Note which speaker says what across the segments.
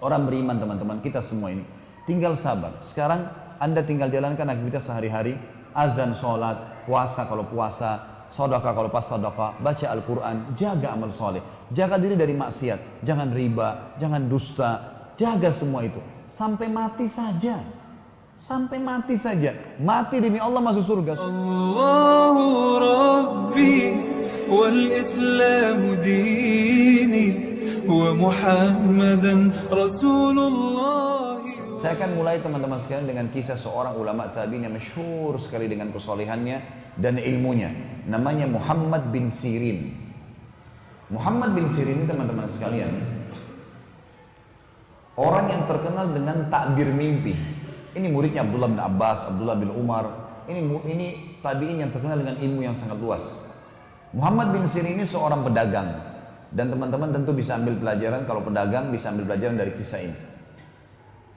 Speaker 1: Orang beriman teman-teman, kita semua ini tinggal sabar. Sekarang Anda tinggal jalankan aktivitas sehari-hari, azan, sholat, puasa kalau puasa, sedekah kalau pas sedekah, baca Al-Quran, jaga amal soleh, jaga diri dari maksiat, jangan riba, jangan dusta, jaga semua itu sampai mati saja. Sampai mati saja, mati demi Allah masuk surga.
Speaker 2: Allahu Rabbi wal Islam dini wa Muhammadan Rasulullah.
Speaker 1: Saya akan mulai teman-teman sekalian dengan kisah seorang ulama tabi'in yang masyhur sekali dengan kesolehannya dan ilmunya. Namanya Muhammad bin Sirin. Muhammad bin Sirin ini teman-teman sekalian, orang yang terkenal dengan takbir mimpi. Ini muridnya Abdullah bin Abbas, Abdullah bin Umar. Ini tabi'in yang terkenal dengan ilmu yang sangat luas. Muhammad bin Sirin ini seorang pedagang. Dan teman-teman tentu bisa ambil pelajaran, kalau pedagang bisa ambil pelajaran dari kisah ini.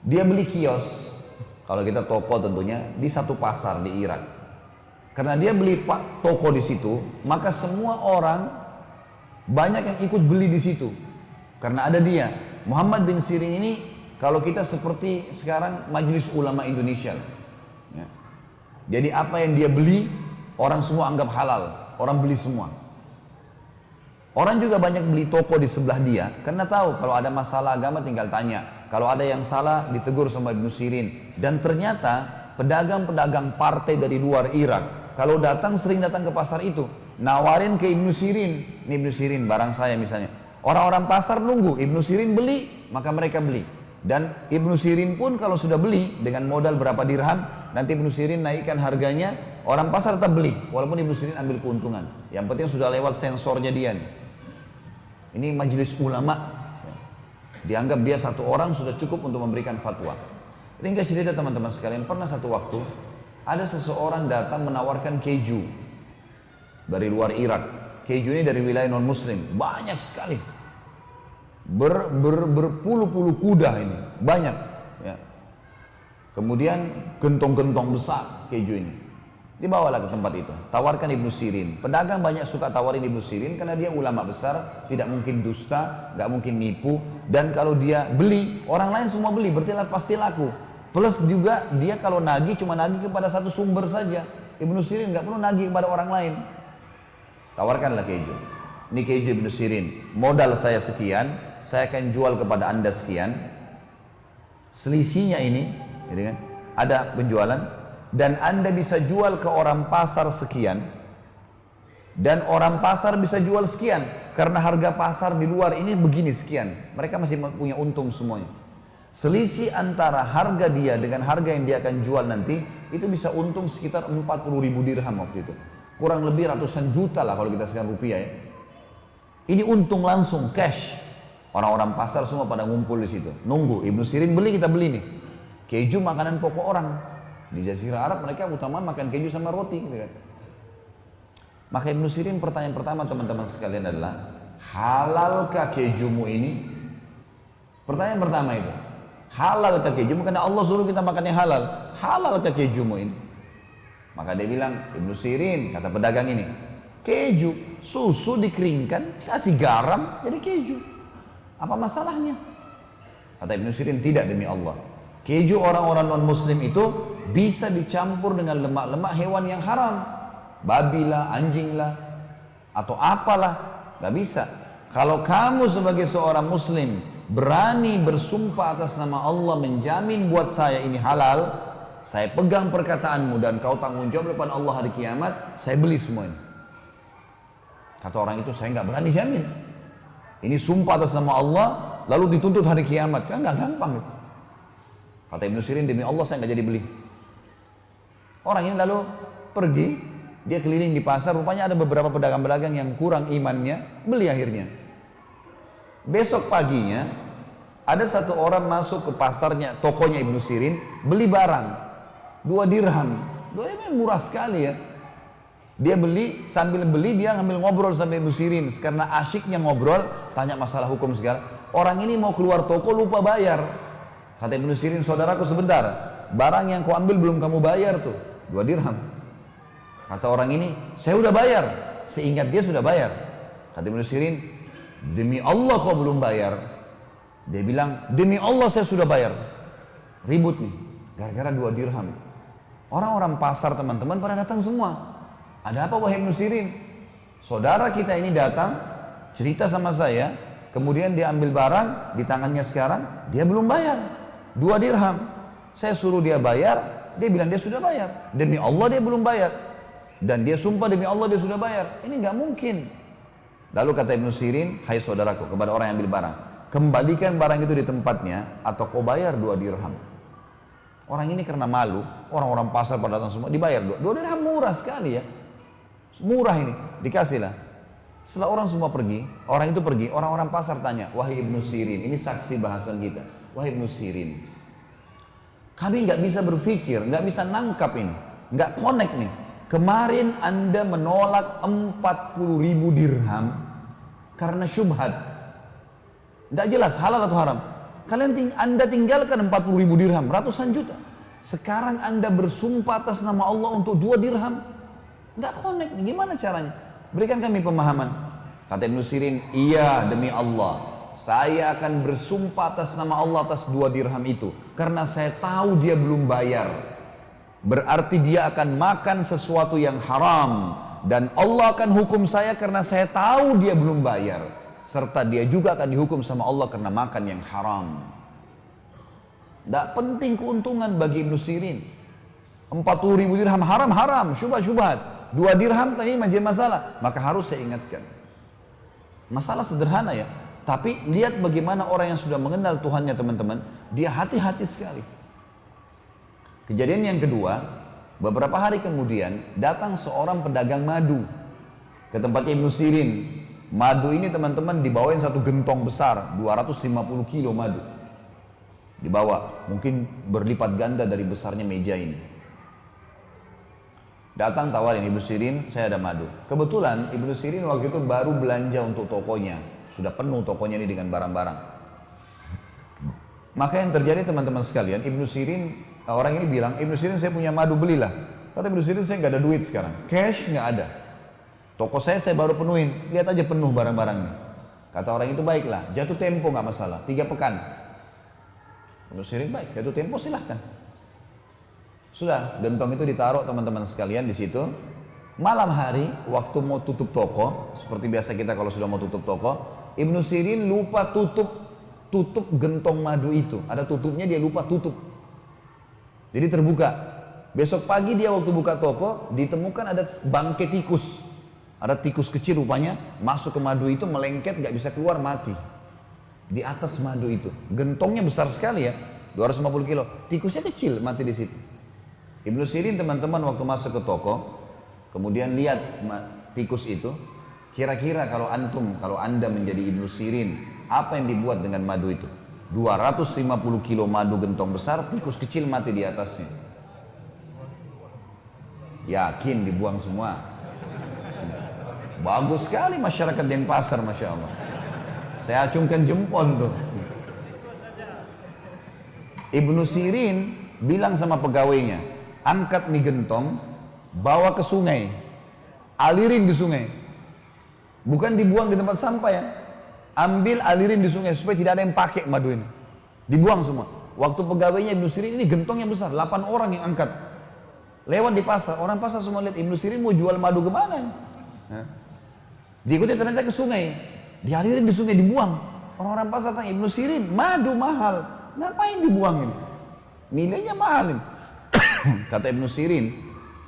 Speaker 1: Dia beli kios, kalau kita toko tentunya, di satu pasar di Irak. Karena dia beli toko di situ, maka semua orang banyak yang ikut beli di situ. Karena ada dia. Muhammad bin Sirin ini, kalau kita seperti sekarang Majelis Ulama Indonesia. Ya. Jadi apa yang dia beli, orang semua anggap halal. Orang beli semua. Orang juga banyak beli toko di sebelah dia, karena tahu kalau ada masalah agama tinggal tanya. Kalau ada yang salah ditegur sama Ibnu Sirin. Dan ternyata pedagang-pedagang partai dari luar Irak, kalau datang sering datang ke pasar itu, nawarin ke Ibnu Sirin. Ini Ibnu Sirin barang saya misalnya. Orang-orang pasar nunggu, Ibnu Sirin beli, maka mereka beli. Dan Ibnu Sirin pun kalau sudah beli dengan modal berapa dirham, nanti Ibnu Sirin naikkan harganya, orang pasar tetap beli, walaupun Ibnu Sirin ambil keuntungan. Yang penting sudah lewat sensornya dia nih. Ini majelis ulama, dianggap dia satu orang sudah cukup untuk memberikan fatwa. Ringkas cerita teman-teman sekalian, pernah satu waktu ada seseorang datang menawarkan keju dari luar Irak. Keju ini dari wilayah non muslim, banyak sekali. Berpuluh-puluh kuda ini, banyak ya. Kemudian gentong-gentong besar keju ini dibawalah ke tempat itu, tawarkan Ibnu Sirin. Pedagang banyak suka tawarin Ibnu Sirin karena dia ulama besar, tidak mungkin dusta, gak mungkin nipu. Dan kalau dia beli, orang lain semua beli, berarti pasti laku. Plus juga dia kalau nagih cuma nagih kepada satu sumber saja. Ibnu Sirin gak perlu nagih kepada orang lain. Tawarkanlah keju. Ini keju Ibnu Sirin, modal saya sekian, saya akan jual kepada Anda sekian. Selisihnya ini, gitu kan, ada penjualan, dan Anda bisa jual ke orang pasar sekian, dan orang pasar bisa jual sekian, karena harga pasar di luar ini begini sekian. Mereka masih punya untung semuanya. Selisih antara harga dia dengan harga yang dia akan jual nanti, itu bisa untung sekitar 40.000 dirham waktu itu. Kurang lebih ratusan juta lah kalau kita sekarang rupiah ya. Ini untung langsung, cash. Orang-orang pasar semua pada ngumpul di situ, nunggu Ibnu Sirin beli, kita beli nih. Keju makanan pokok orang di Jazirah Arab, mereka utama makan keju sama roti, gitu kan. Maka Ibnu Sirin pertanyaan pertama teman-teman sekalian adalah, halalkah kejumu ini? Pertanyaan pertama itu, halalkah kejumu? Karena Allah suruh kita makan yang halal. Halalkah kejumu ini? Maka dia bilang, Ibnu Sirin, kata pedagang ini, keju, susu dikeringkan, kasih garam, jadi keju. Apa masalahnya? Kata Ibnu Sirin, tidak demi Allah. Keju orang-orang non-muslim itu bisa dicampur dengan lemak-lemak hewan yang haram. Babi lah, anjing lah, atau apalah. Gak bisa. Kalau kamu sebagai seorang muslim berani bersumpah atas nama Allah menjamin buat saya ini halal, saya pegang perkataanmu dan kau tanggung jawab depan Allah hari kiamat, saya beli semuanya. Kata orang itu, saya nggak berani jamin. Ini sumpah atas nama Allah, lalu dituntut hari kiamat, kan nggak gampang. Kata Ibnu Sirin, demi Allah saya nggak jadi beli. Orang ini lalu pergi, dia keliling di pasar, rupanya ada beberapa pedagang-pedagang yang kurang imannya, beli akhirnya. Besok paginya, ada satu orang masuk ke pasarnya, tokonya Ibnu Sirin, beli barang, 2 dirham. 2 dirham murah sekali ya. Dia beli, sambil beli dia ngambil ngobrol sama Ibnu Sirin. Karena asyiknya ngobrol, tanya masalah hukum segala. Orang ini mau keluar toko lupa bayar. Kata Ibnu Sirin, saudaraku sebentar, barang yang kau ambil belum kamu bayar tuh, 2 dirham. Kata orang ini, saya udah bayar. Seingat dia sudah bayar. Kata Ibnu Sirin, demi Allah kau belum bayar. Dia bilang, demi Allah saya sudah bayar. Ribut nih, gara-gara 2 dirham. Orang-orang pasar teman-teman pada datang semua. Ada apa wahai Ibnu Sirin? Saudara kita ini datang, cerita sama saya, kemudian dia ambil barang di tangannya sekarang, dia belum bayar. 2 dirham. Saya suruh dia bayar, dia bilang dia sudah bayar. Demi Allah dia belum bayar. Dan dia sumpah demi Allah dia sudah bayar. Ini nggak mungkin. Lalu kata Ibnu Sirin, hai saudaraku, kepada orang yang ambil barang, kembalikan barang itu di tempatnya atau kau bayar 2 dirham. Orang ini karena malu, orang-orang pasar pada datang semua, dibayar 2 dirham, murah sekali ya. Murah ini, dikasihlah. Setelah orang semua pergi, orang itu pergi, orang-orang pasar tanya, wahai Ibnu Sirin, ini saksi bahasan kita. Wahai Ibnu Sirin, kami nggak bisa berpikir, nggak bisa nangkap ini, nggak connect nih. Kemarin Anda menolak 40.000 dirham karena syubhat. Nggak jelas halal atau haram. Anda tinggalkan 40.000 dirham, ratusan juta. Sekarang Anda bersumpah atas nama Allah untuk 2 dirham. Nggak connect, gimana caranya? Berikan kami pemahaman. Kata Ibnu Sirin, iya demi Allah, saya akan bersumpah atas nama Allah atas 2 dirham itu. Karena saya tahu dia belum bayar. Berarti dia akan makan sesuatu yang haram. Dan Allah akan hukum saya karena saya tahu dia belum bayar. Serta dia juga akan dihukum sama Allah karena makan yang haram. Tidak penting keuntungan bagi Ibnu Sirin. 40.000 dirham haram, syubhat. 2 dirham tadi menjadi masalah. Maka harus saya ingatkan. Masalah sederhana ya. Tapi lihat bagaimana orang yang sudah mengenal Tuhannya teman-teman. Dia hati-hati sekali. Kejadian yang kedua, beberapa hari kemudian datang seorang pedagang madu ke tempat Ibnu Sirin. Madu ini teman-teman dibawain satu gentong besar, 250 kilo madu. Dibawa, mungkin berlipat ganda dari besarnya meja ini. Datang tawarin Ibnu Sirin, saya ada madu. Kebetulan Ibnu Sirin waktu itu baru belanja untuk tokonya. Sudah penuh tokonya ini dengan barang-barang. Maka yang terjadi teman-teman sekalian, Ibnu Sirin, orang ini bilang, Ibnu Sirin saya punya madu, belilah. Kata Ibnu Sirin, saya nggak ada duit sekarang, cash nggak ada. Toko saya baru penuhin, lihat aja penuh barang-barangnya. Kata orang itu, baiklah, jatuh tempo nggak masalah, 3 pekan. Ibnu Sirin, baik, jatuh tempo silahkan. Sudah, gentong itu ditaruh teman-teman sekalian di situ. Malam hari, waktu mau tutup toko, seperti biasa kita kalau sudah mau tutup toko, Ibnu Sirin lupa tutup gentong madu itu. Ada tutupnya, dia lupa tutup. Jadi terbuka. Besok pagi dia waktu buka toko, ditemukan ada bangkai tikus. Ada tikus kecil rupanya, masuk ke madu itu, melengket, gak bisa keluar, mati. Di atas madu itu. Gentongnya besar sekali ya, 250 kilo. Tikusnya kecil, mati di situ. Ibnu Sirin teman-teman waktu masuk ke toko, kemudian lihat tikus itu, kira-kira kalau anda menjadi Ibnu Sirin, apa yang dibuat dengan madu itu? 250 kilo madu gentong besar, tikus kecil mati di atasnya. Yakin dibuang semua. Bagus sekali masyarakat Denpasar, Masya Allah. Saya acungkan jempol tuh. Ibnu Sirin bilang sama pegawainya, angkat nih gentong, bawa ke sungai, alirin di sungai. Bukan dibuang di tempat sampah ya. Ambil, alirin di sungai supaya tidak ada yang pakai madu ini. Dibuang semua. Waktu pegawainya Ibnu Sirin ini gentongnya besar, 8 orang yang angkat. Lewat di pasar, orang pasar semua lihat Ibnu Sirin mau jual madu kemana? Diikuti ternyata ke sungai, dialirin di sungai, dibuang. Orang-orang pasar tanya, Ibnu Sirin, madu mahal, ngapain dibuang ini? Nilainya mahal ini. Kata Ibnu Sirin,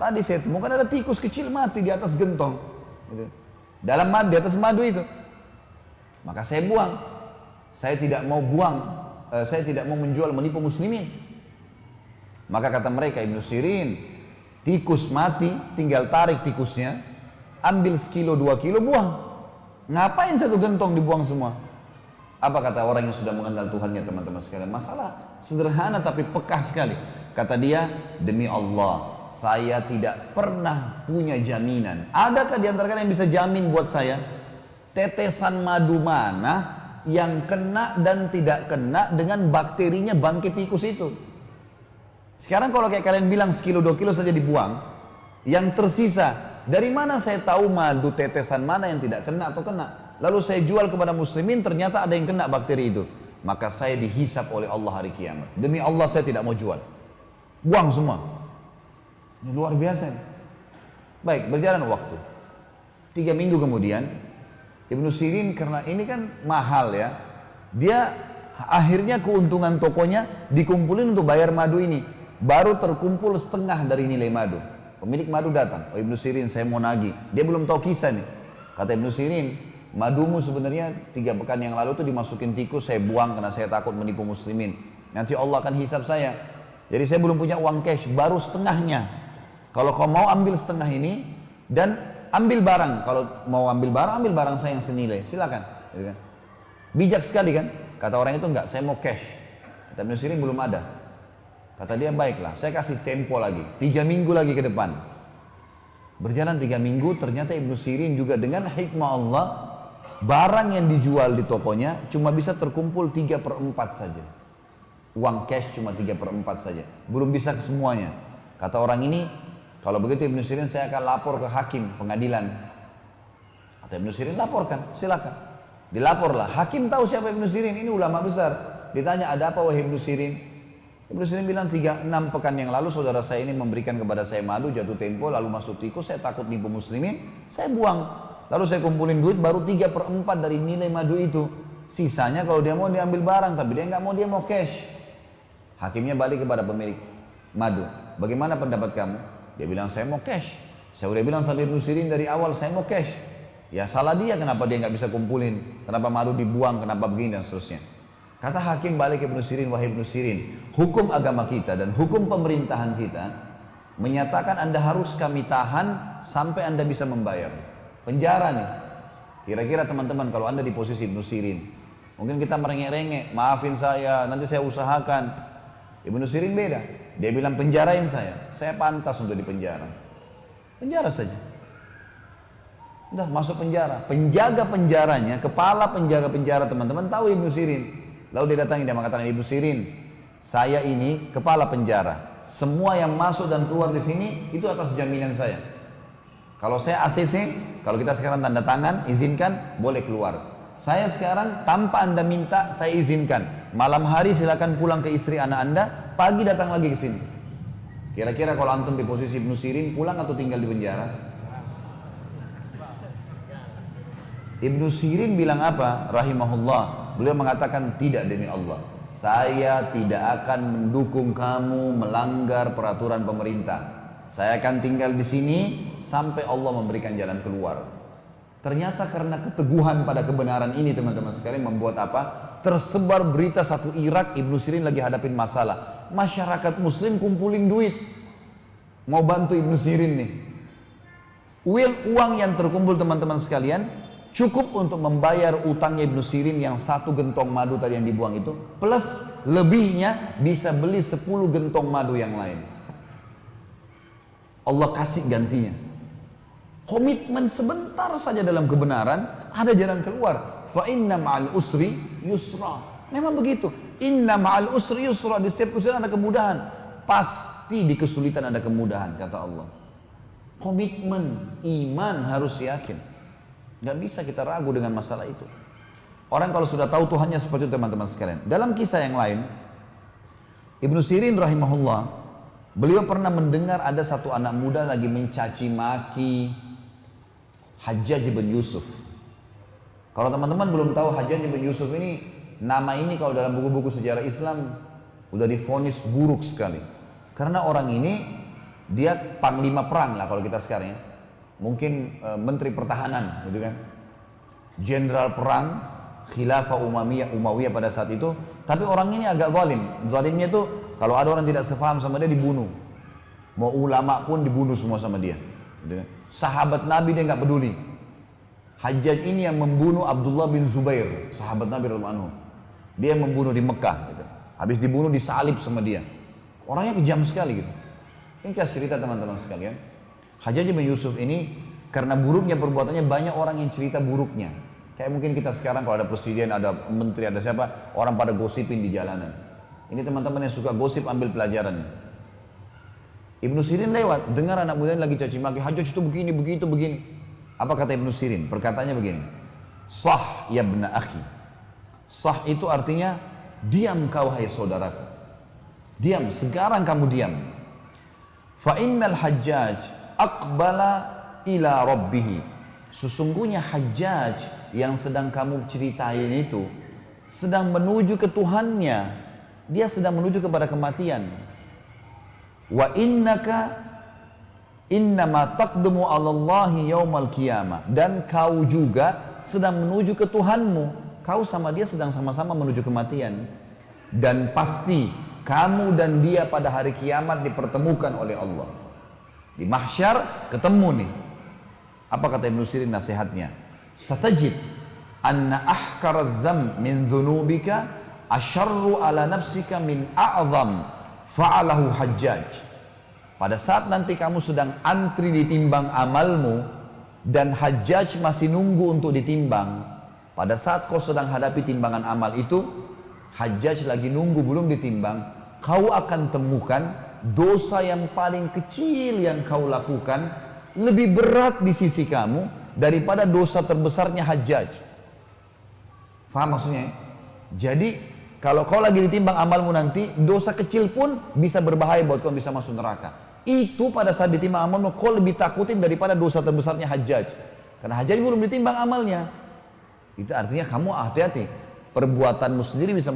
Speaker 1: tadi saya temukan ada tikus kecil mati di atas gentong. Dalam madu, di atas madu itu. Maka saya buang. Saya tidak mau saya tidak mau menjual, menipu muslimin. Maka kata mereka, Ibnu Sirin, tikus mati, tinggal tarik tikusnya, ambil sekilo 2 kilo, buang. Ngapain satu gentong dibuang semua? Apa kata orang yang sudah mengenal Tuhannya teman-teman sekalian? Masalah sederhana tapi pekah sekali. Kata dia, demi Allah, saya tidak pernah punya jaminan. Adakah di antara kalian yang bisa jamin buat saya? Tetesan madu mana yang kena dan tidak kena dengan bakterinya bangkit tikus itu? Sekarang kalau kayak kalian bilang sekilo 2 kilo saja dibuang, yang tersisa, dari mana saya tahu madu tetesan mana yang tidak kena atau kena? Lalu saya jual kepada muslimin, ternyata ada yang kena bakteri itu. maka saya dihisap oleh Allah hari kiamat. Demi Allah saya tidak mau jual. Buang semua. Ini luar biasa ini. Baik, berjalan waktu. 3 minggu kemudian, Ibnu Sirin karena ini kan mahal ya, dia akhirnya keuntungan tokonya dikumpulin untuk bayar madu ini. Baru terkumpul setengah dari nilai madu. Pemilik madu datang, oh Ibnu Sirin saya mau nagih. Dia belum tahu kisah nih. Kata Ibnu Sirin, madumu sebenarnya 3 pekan yang lalu tuh dimasukin tikus, saya buang karena saya takut menipu muslimin. Nanti Allah akan hisab saya. Jadi saya belum punya uang cash, baru setengahnya. Kalau kau mau ambil setengah ini dan ambil barang. Kalau mau ambil barang saya yang senilai. Silakan. Gitu kan. Bijak sekali kan? Kata orang itu enggak, saya mau cash. Kata Ibnu Sirin belum ada. Kata dia baiklah, saya kasih tempo lagi. 3 minggu lagi ke depan. Berjalan 3 minggu, ternyata Ibnu Sirin juga dengan hikmah Allah, barang yang dijual di tokonya cuma bisa terkumpul 3/4 saja. Uang cash cuma 3/4 saja. Belum bisa ke semuanya. Kata orang ini, kalau begitu Ibnu Sirin saya akan lapor ke hakim pengadilan. Kata Ibnu Sirin laporkan, silakan. Dilaporlah. Hakim tahu siapa Ibnu Sirin, ini ulama besar. Ditanya ada apa wahai Ibnu Sirin? Ibnu Sirin bilang 6 pekan yang lalu saudara saya ini memberikan kepada saya madu, jatuh tempo lalu masuk tikus, saya takut nipu muslimin, saya buang. Lalu saya kumpulin duit baru 3/4 dari nilai madu itu. Sisanya kalau dia mau diambil barang, tapi dia nggak mau, dia mau cash. Hakimnya balik kepada pemilik madu. Bagaimana pendapat kamu? Dia bilang saya mau cash. Saya udah bilang sama Ibnu Sirin dari awal saya mau cash. Ya salah dia, kenapa dia nggak bisa kumpulin? Kenapa madu dibuang? Kenapa begini dan seterusnya? Kata hakim balik Ibnu Sirin, wahai Ibnu Sirin, hukum agama kita dan hukum pemerintahan kita menyatakan Anda harus kami tahan sampai Anda bisa membayar. Penjara nih. Kira-kira teman-teman kalau Anda di posisi Ibnu Sirin, mungkin kita merengek-rengek, maafin saya, nanti saya usahakan. Ibnu Sirin beda. Dia bilang penjarain saya pantas untuk dipenjara. Penjara saja. Udah masuk penjara. Penjaga penjaranya, kepala penjaga penjara teman-teman tahu Ibnu Sirin. Lalu dia datangi, dia mengatakan Ibnu Sirin, saya ini kepala penjara. Semua yang masuk dan keluar di sini itu atas jaminan saya. Kalau saya ACC, kalau kita sekarang tanda tangan, izinkan, boleh keluar. Saya sekarang tanpa Anda minta, saya izinkan. Malam hari silakan pulang ke istri anak Anda, pagi datang lagi ke sini. Kira-kira kalau antum di posisi Ibnu Sirin, pulang atau tinggal di penjara? Ibnu Sirin bilang apa? Rahimahullah. Beliau mengatakan tidak demi Allah. Saya tidak akan mendukung kamu melanggar peraturan pemerintah. Saya akan tinggal di sini sampai Allah memberikan jalan keluar. Ternyata karena keteguhan pada kebenaran ini teman-teman sekalian membuat apa? Tersebar berita satu Irak, Ibnu Sirin lagi hadapin masalah. Masyarakat muslim kumpulin duit. Mau bantu Ibnu Sirin nih. Uang yang terkumpul teman-teman sekalian cukup untuk membayar utangnya Ibnu Sirin yang 1 gentong madu tadi yang dibuang itu. Plus lebihnya bisa beli 10 gentong madu yang lain. Allah kasih gantinya. Komitmen sebentar saja dalam kebenaran, ada jalan keluar. Fa inna ma'al usri yusra. Memang begitu. Inna ma'al usri yusra. Di setiap kesulitan ada kemudahan. Pasti di kesulitan ada kemudahan, kata Allah. Komitmen, iman harus yakin. Gak bisa kita ragu dengan masalah itu. Orang kalau sudah tahu Tuhannya seperti itu teman-teman sekalian. Dalam kisah yang lain, Ibnu Sirin rahimahullah, beliau pernah mendengar ada satu anak muda lagi mencaci maki Hajjaj bin Yusuf. Kalau teman-teman belum tahu Hajjaj bin Yusuf ini, nama ini kalau dalam buku-buku sejarah Islam udah divonis buruk sekali. Karena orang ini dia panglima perang lah kalau kita sekarang ya. Mungkin menteri pertahanan gitu kan. Jenderal perang Khilafah Umayyah pada saat itu, tapi orang ini agak zalim. Zalimnya itu kalau ada orang tidak sepaham sama dia dibunuh. Mau ulama pun dibunuh semua sama dia. Gitu kan. Sahabat Nabi dia nggak peduli. Hajjaj ini yang membunuh Abdullah bin Zubair, sahabat Nabi radhiyallahu anhu. Dia yang membunuh di Mekah gitu. Habis dibunuh disalib sama dia. Orangnya kejam sekali gitu. Ini kasih cerita teman-teman sekalian. Hajjaj bin Yusuf ini karena buruknya perbuatannya banyak orang yang cerita buruknya. Kayak mungkin kita sekarang kalau ada presiden, ada menteri, ada siapa, orang pada gosipin di jalanan. Ini teman-teman yang suka gosip ambil pelajaran. Ibnu Sirin lewat, dengar anak muda lagi caci maki, Hajjaj itu begini, begitu, begini. Apa kata Ibnu Sirin? Perkataannya begini. Sah ya bna akhi. Sah itu artinya Diam kau hai saudaraku. Diam, sekarang kamu diam. Fa innal Hajjaj aqbala ila rabbih. Sesungguhnya Hajjaj yang sedang kamu ceritain itu sedang menuju ke Tuhannya. Dia sedang menuju kepada kematian. Wa innaka innama taqdumu 'ala Allahi yaumal qiyamah. Dan kau juga sedang menuju ke Tuhanmu. Kau sama dia sedang sama-sama menuju kematian. Dan pasti kamu dan dia pada hari kiamat dipertemukan oleh Allah. Di mahsyar ketemu nih. Apa kata Ibnu Sirin nasihatnya? Satajid anna ahkaradz dzam min dzunubika asyarru ala nafsika min a'zam fa'alahu Hajjaj. Pada saat nanti kamu sedang antri ditimbang amalmu dan Hajjaj masih nunggu untuk ditimbang. Pada saat kau sedang hadapi timbangan amal itu, Hajjaj lagi nunggu belum ditimbang, kau akan temukan dosa yang paling kecil yang kau lakukan lebih berat di sisi kamu daripada dosa terbesarnya Hajjaj. Faham maksudnya? Jadi kalau kau lagi ditimbang amalmu nanti, dosa kecil pun bisa berbahaya buat kau bisa masuk neraka. Itu pada saat ditimbang amalmu kau lebih takutin daripada dosa terbesarnya Hajjaj. Karena Hajjaj belum ditimbang amalnya. Itu artinya kamu hati-hati. Perbuatanmu sendiri bisa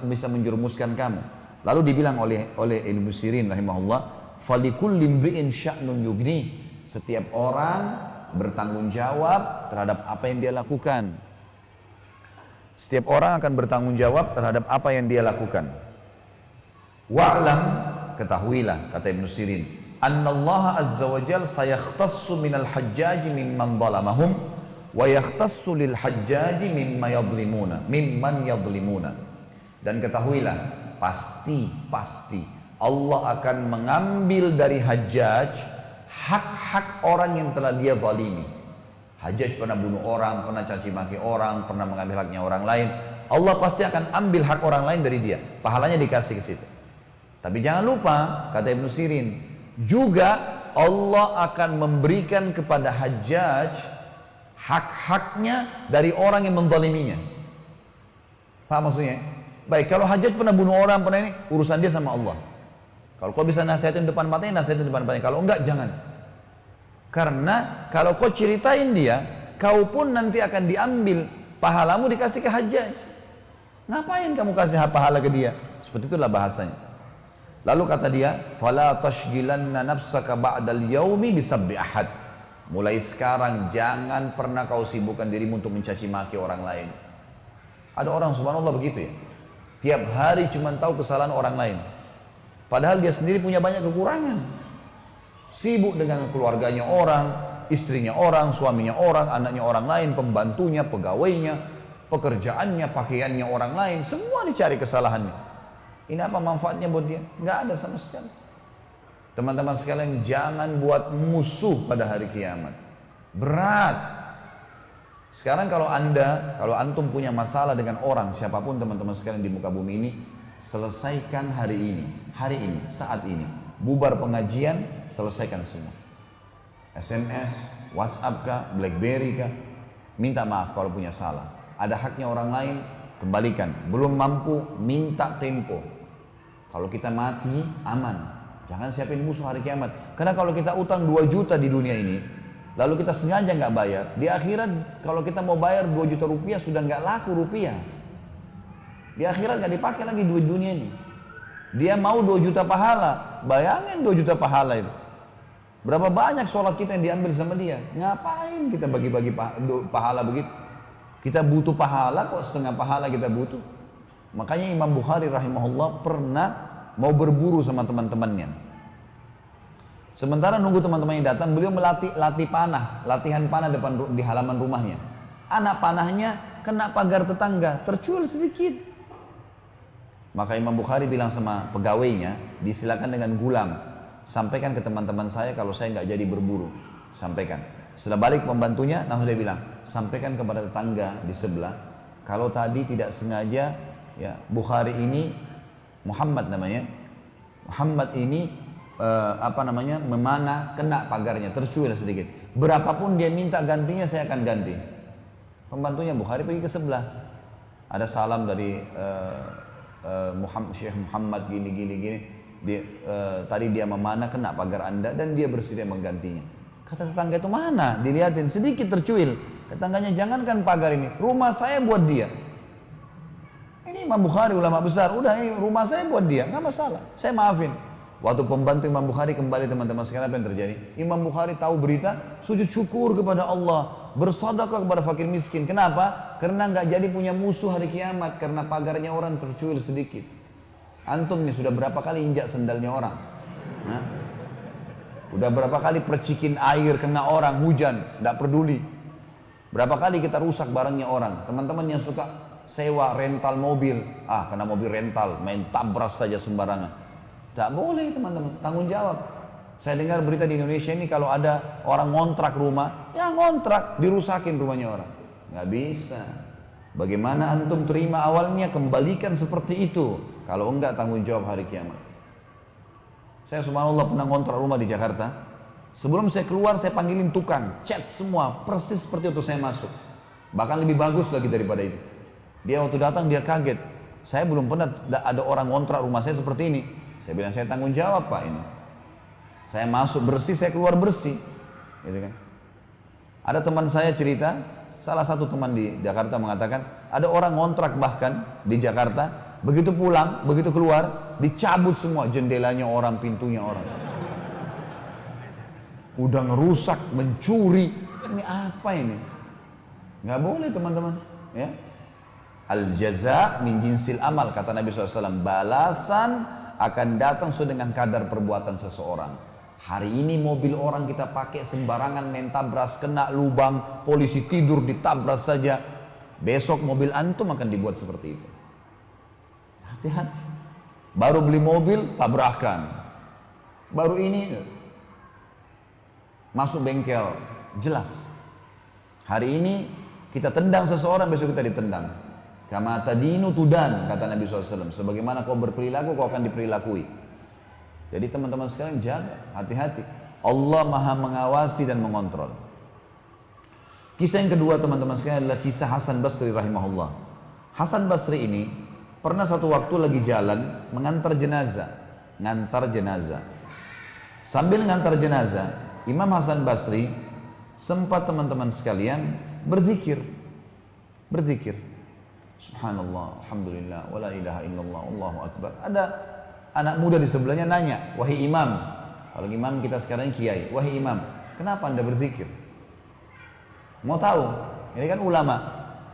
Speaker 1: bisa menjerumuskan kamu. Lalu dibilang oleh Ibnu Sirin rahimahullah, falikul limri'in sya'nun yugni. Setiap orang bertanggung jawab terhadap apa yang dia lakukan. Setiap orang akan bertanggung jawab terhadap apa yang dia lakukan. Wa'lam, ketahuilah kata Ibnu Sirin, annallaha azza wa jalla sayakhtassu minal hajjaji mimman zalamahum wa yakhtassu lil hajjaji mimman yadhlimuna. Dan ketahuilah, pasti Allah akan mengambil dari Hajjaj hak-hak orang yang telah dia zalimi. Hajjaj pernah bunuh orang, pernah caci maki orang, pernah mengambil haknya orang lain. Allah pasti akan ambil hak orang lain dari dia. Pahalanya dikasih ke situ. Tapi jangan lupa, kata Ibnu Sirin, juga Allah akan memberikan kepada Hajjaj hak-haknya dari orang yang menzaliminya. Paham maksudnya? Baik, kalau Hajjaj pernah bunuh orang, pernah ini, urusan dia sama Allah. Kalau kau bisa nasihatin depan matanya, nasihatin depan matanya. Kalau enggak, jangan. Karena kalau kau ceritain dia, kau pun nanti akan diambil pahalamu dikasih ke Hajjaj. Ngapain kamu kasih pahala ke dia? Seperti itulah bahasanya. Lalu kata dia, "Fala tashghilanna nafsaka ba'dal yaumi bisabbi ahad." Mulai sekarang jangan pernah kau sibukkan dirimu untuk mencaci maki orang lain. Ada orang subhanallah begitu ya. Tiap hari cuma tahu kesalahan orang lain. Padahal dia sendiri punya banyak kekurangan. Sibuk dengan keluarganya orang, istrinya orang, suaminya orang, anaknya orang lain, pembantunya, pegawainya, pekerjaannya, pakaiannya orang lain. Semua dicari kesalahannya. Ini apa manfaatnya buat dia? Nggak ada sama sekali. Teman-teman sekalian, jangan buat musuh pada hari kiamat. Berat. Sekarang kalau antum punya masalah dengan orang, siapapun teman-teman sekalian di muka bumi ini, selesaikan hari ini, saat ini. Bubar pengajian, selesaikan semua. SMS, WhatsApp kah, BlackBerry kah, minta maaf kalau punya salah. Ada haknya orang lain, kembalikan. Belum mampu, minta tempo. Kalau kita mati, aman. Jangan siapin musuh hari kiamat. Karena kalau kita utang 2 juta di dunia ini, lalu kita sengaja nggak bayar, di akhirat kalau kita mau bayar 2 juta rupiah sudah nggak laku rupiah. Di akhirat nggak dipakai lagi duit dunia ini. Dia mau 2 juta pahala, bayangin 2 juta pahala itu. Berapa banyak sholat kita yang diambil sama dia? Ngapain kita bagi-bagi pahala begitu? Kita butuh pahala kok, setengah pahala kita butuh. Makanya Imam Bukhari rahimahullah pernah mau berburu sama teman-temannya. Sementara nunggu teman-temannya datang, beliau latihan panah di halaman rumahnya. Anak panahnya kena pagar tetangga, tercuil sedikit. Maka Imam Bukhari bilang sama pegawainya, disilakan dengan gulam, sampaikan ke teman-teman saya kalau saya nggak jadi berburu, sampaikan. Setelah balik pembantunya, langsung dia bilang, sampaikan kepada tetangga di sebelah, kalau tadi tidak sengaja, ya Bukhari ini, Muhammad namanya, Muhammad ini memanah, kena pagarnya, tercuil sedikit. Berapapun dia minta gantinya, saya akan ganti. Pembantunya Bukhari pergi ke sebelah. Ada salam dari Syekh Muhammad gini. Tadi dia memanah kena pagar Anda dan dia bersedia menggantinya. Kata tetangga itu, mana? Dilihatin sedikit tercuil. Tetangganya, jangankan pagar ini, rumah saya buat dia. Ini Imam Bukhari, ulama besar, udah ini rumah saya buat dia, nggak masalah, saya maafin. Waktu pembantu Imam Bukhari kembali, teman-teman sekalian, apa yang terjadi? Imam Bukhari tahu berita, sujud syukur kepada Allah, bersedekah kepada fakir miskin. Kenapa? Karena nggak jadi punya musuh hari kiamat, karena pagarnya orang tercuil sedikit. Antum nih sudah berapa kali injak sendalnya orang? Nah, udah berapa kali percikin air kena orang, hujan, nggak peduli. Berapa kali kita rusak barangnya orang? Teman-teman yang suka sewa rental mobil, kena mobil rental, main tabras saja sembarangan. Tak boleh teman-teman, tanggung jawab. Saya dengar berita di Indonesia ini kalau ada orang ngontrak rumah, ya ngontrak, dirusakin rumahnya orang. Nggak bisa. Bagaimana antum terima awalnya, kembalikan seperti itu. Kalau enggak, tanggung jawab hari kiamat. Saya subhanallah pernah ngontrak rumah di Jakarta. Sebelum saya keluar, saya panggilin tukang, cat semua, persis seperti itu saya masuk. Bahkan lebih bagus lagi daripada itu. Dia waktu datang, dia kaget. Saya belum pernah ada orang ngontrak rumah saya seperti ini. Saya bilang, saya tanggung jawab Pak ini. Saya masuk bersih, saya keluar bersih. Gitu kan. Ada teman saya cerita, salah satu teman di Jakarta mengatakan, ada orang ngontrak bahkan di Jakarta, begitu pulang, begitu keluar, dicabut semua jendelanya orang, pintunya orang. Udah ngerusak, mencuri. Ini apa ini? Nggak boleh teman-teman. Ya. Al-jaza min jinsil amal, kata Nabi SAW. Balasan akan datang sesuai dengan kadar perbuatan seseorang. Hari ini mobil orang kita pakai sembarangan, main tabras, kena lubang, polisi tidur ditabras saja. Besok mobil antum akan dibuat seperti itu. Hati-hati. Baru beli mobil, tabrakan. Baru ini masuk bengkel, jelas. Hari ini kita tendang seseorang, besok kita ditendang. Kama tadinu tudan, kata Nabi SAW. Sebagaimana kau berperilaku, kau akan diperilakui. Jadi teman-teman sekalian jaga, hati-hati. Allah maha mengawasi dan mengontrol. Kisah yang kedua teman-teman sekalian adalah kisah Hasan Basri rahimahullah. Hasan Basri ini pernah satu waktu lagi jalan mengantar jenazah. Ngantar jenazah. Sambil ngantar jenazah, Imam Hasan Basri sempat teman-teman sekalian berzikir. Subhanallah, alhamdulillah, wala ilaha illallah, Allahu akbar. Ada anak muda di sebelahnya nanya, wahai imam, kalau imam kita sekarang kiai, wahai imam, kenapa anda berzikir? Mau tahu? Ini kan ulama.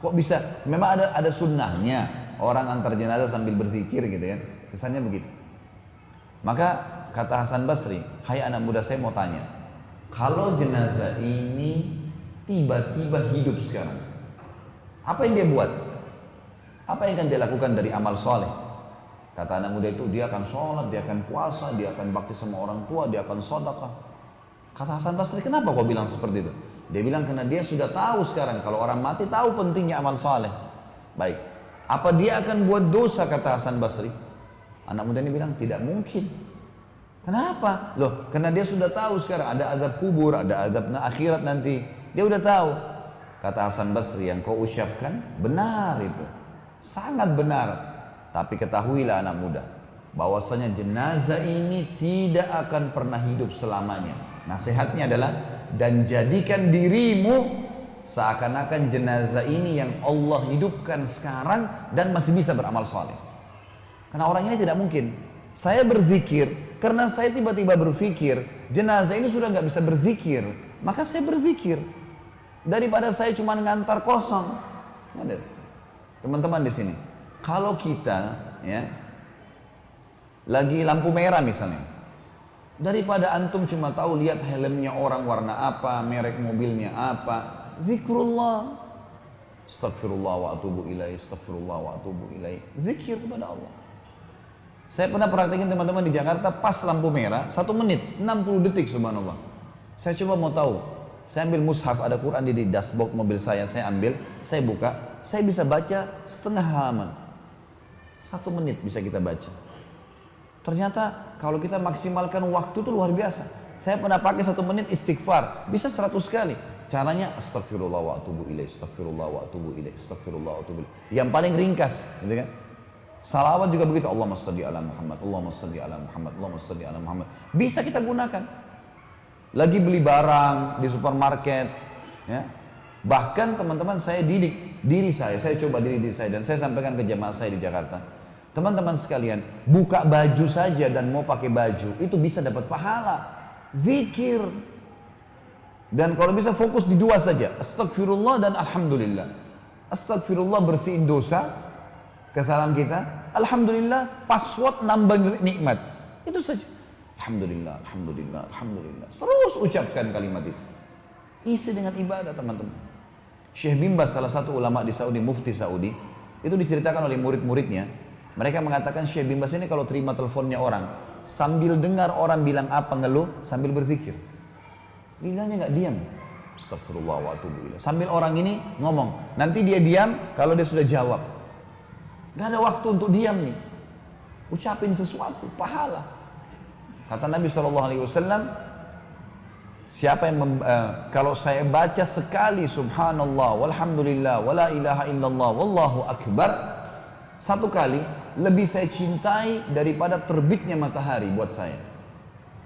Speaker 1: Kok bisa? Memang ada sunnahnya orang antar jenazah sambil berzikir gitu kan? Kesannya begitu. Maka kata Hasan Basri, hai anak muda, saya mau tanya, kalau jenazah ini tiba-tiba hidup sekarang, apa yang dia buat? Apa yang akan dia lakukan dari amal soleh? Kata anak muda itu, dia akan sholat, dia akan puasa, dia akan bakti sama orang tua, dia akan sedekah. Kata Hasan Basri, kenapa kau bilang seperti itu? Dia bilang, karena dia sudah tahu sekarang, kalau orang mati tahu pentingnya amal soleh. Baik, apa dia akan buat dosa, kata Hasan Basri? Anak muda ini bilang, tidak mungkin. Kenapa? Loh, karena dia sudah tahu sekarang, ada azab kubur, ada azab akhirat nanti. Dia udah tahu. Kata Hasan Basri, yang kau ucapkan benar itu. Sangat benar, tapi ketahuilah anak muda, bahwasanya jenazah ini tidak akan pernah hidup selamanya. Nasihatnya adalah, dan jadikan dirimu seakan-akan jenazah ini yang Allah hidupkan sekarang dan masih bisa beramal soleh. Karena orang ini tidak mungkin. Saya berzikir karena saya tiba-tiba berpikir jenazah ini sudah nggak bisa berzikir, maka saya berzikir daripada saya cuma ngantar kosong. Ada. Teman-teman di sini, kalau kita ya lagi lampu merah misalnya, daripada antum cuma tahu lihat helmnya orang warna apa, merek mobilnya apa, zikrullah, astagfirullah wa atubu ilaih, astagfirullah wa atubu ilaih, zikir kepada Allah. Saya pernah praktekin teman-teman di Jakarta, pas lampu merah 1 menit 60 detik, subhanallah. Saya coba mau tahu, saya ambil mushaf, ada Quran di dashboard mobil saya ambil, saya buka. Saya bisa baca setengah halaman. 1 menit bisa kita baca. Ternyata kalau kita maksimalkan waktu itu luar biasa. Saya pernah pakai 1 menit istighfar, bisa 100 kali. Caranya astagfirullah wa atubu ilaih, astagfirullah wa atubu ilaih, astagfirullah wa atubu ilaih. Yang paling ringkas, gitu kan? Salawat juga begitu. Allahumma shalli ala Muhammad, Allahumma shalli ala Muhammad, Allahumma shalli ala Muhammad. Bisa kita gunakan. Lagi beli barang di supermarket, ya. Bahkan teman-teman saya didik diri saya coba diri saya dan saya sampaikan ke jemaah saya di Jakarta. Teman-teman sekalian, buka baju saja dan mau pakai baju itu bisa dapat pahala. Zikir. Dan kalau bisa fokus di dua saja, astagfirullah dan alhamdulillah. Astagfirullah bersihin dosa, kesalahan kita, alhamdulillah password nambah nikmat. Itu saja. Alhamdulillah, alhamdulillah, alhamdulillah. Terus ucapkan kalimat itu. Isi dengan ibadah teman-teman. Syekh bin Baz, salah satu ulama di Saudi, mufti Saudi, itu diceritakan oleh murid-muridnya. Mereka mengatakan Syekh bin Baz ini kalau terima teleponnya orang, sambil dengar orang bilang apa ngeluh, sambil berzikir. Lidahnya nggak diam. Astagfirullah wa atubu ilaih. Sambil orang ini ngomong, nanti dia diam kalau dia sudah jawab. Gak ada waktu untuk diam nih. Ucapin sesuatu, pahala. Kata Nabi SAW, siapa yang kalau saya baca sekali subhanallah walhamdulillah wala ilaha illallah wallahu akbar, satu kali lebih saya cintai daripada terbitnya matahari buat saya.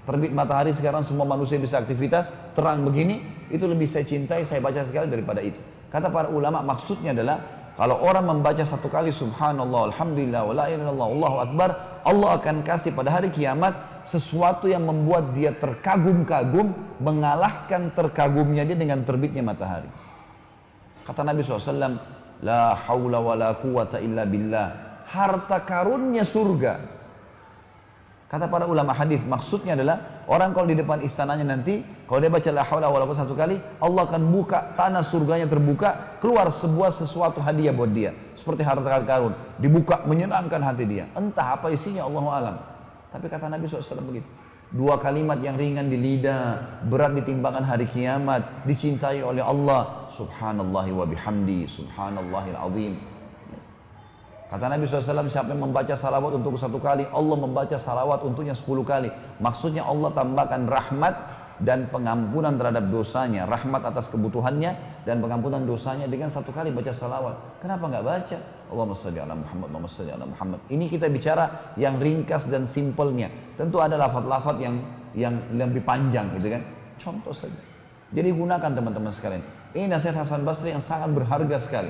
Speaker 1: Terbit matahari sekarang semua manusia bisa aktivitas, terang begini, itu lebih saya cintai, saya baca sekali daripada itu. Kata para ulama maksudnya adalah kalau orang membaca satu kali subhanallah, alhamdulillah, wala ilaha illallah, Allahu akbar, Allah akan kasih pada hari kiamat sesuatu yang membuat dia terkagum-kagum, mengalahkan terkagumnya dia dengan terbitnya matahari. Kata Nabi SAW, la hawla wa la quwata illa billah, harta karunnya surga. Kata para ulama hadis, maksudnya adalah orang kalau di depan istananya nanti, kalau dia baca la haula wala quwwata satu kali, Allah akan buka tanah surganya terbuka, keluar sesuatu hadiah buat dia, seperti harta karun, dibuka menyenangkan hati dia. Entah apa isinya, Allahu alam. Tapi kata Nabi SAW begitu. Dua kalimat yang ringan di lidah, berat di timbangan hari kiamat, dicintai oleh Allah. Subhanallahi wa bihamdi, subhanallahil azim. Kata Nabi SAW, siapa yang membaca salawat untuk satu kali, Allah membaca salawat untuknya 10 kali. Maksudnya Allah tambahkan rahmat dan pengampunan terhadap dosanya, rahmat atas kebutuhannya dan pengampunan dosanya dengan satu kali baca salawat. Kenapa nggak baca? Allahumma shalli ala Muhammad, Allahumma shalli ala Muhammad. Ini kita bicara yang ringkas dan simpelnya. Tentu ada lafaz-lafaz yang lebih panjang gitu kan. Contoh saja. Jadi gunakan teman-teman sekalian. Ini nasihat Hasan Basri yang sangat berharga sekali.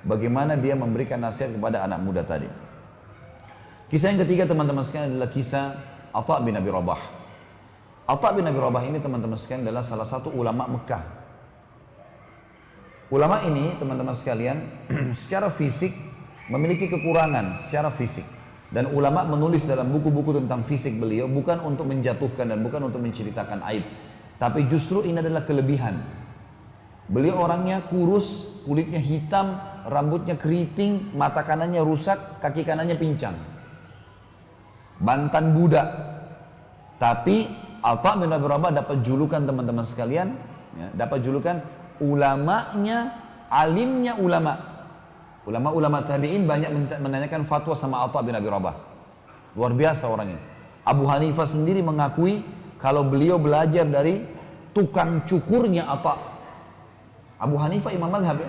Speaker 1: Bagaimana dia memberikan nasihat kepada anak muda tadi. Kisah yang ketiga teman-teman sekalian adalah kisah Atha bin Abi Rabah. Atha bin Abi Rabah ini teman-teman sekalian adalah salah satu ulama Mekah. Ulama ini teman-teman sekalian secara fisik memiliki kekurangan secara fisik. Dan ulama menulis dalam buku-buku tentang fisik beliau bukan untuk menjatuhkan dan bukan untuk menceritakan aib. Tapi justru ini adalah kelebihan. Beliau orangnya kurus, kulitnya hitam, rambutnya keriting, mata kanannya rusak, kaki kanannya pincang. Bantan budak. Tapi Atha bin Abi Rabah dapat julukan teman-teman sekalian, ya, dapat julukan ulamanya, alimnya ulama. Ulama-ulama tabi'in banyak menanyakan fatwa sama Atha bin Abi Rabah. Luar biasa orangnya. Abu Hanifah sendiri mengakui kalau beliau belajar dari tukang cukurnya Atha. Abu Hanifah imam madhab ya.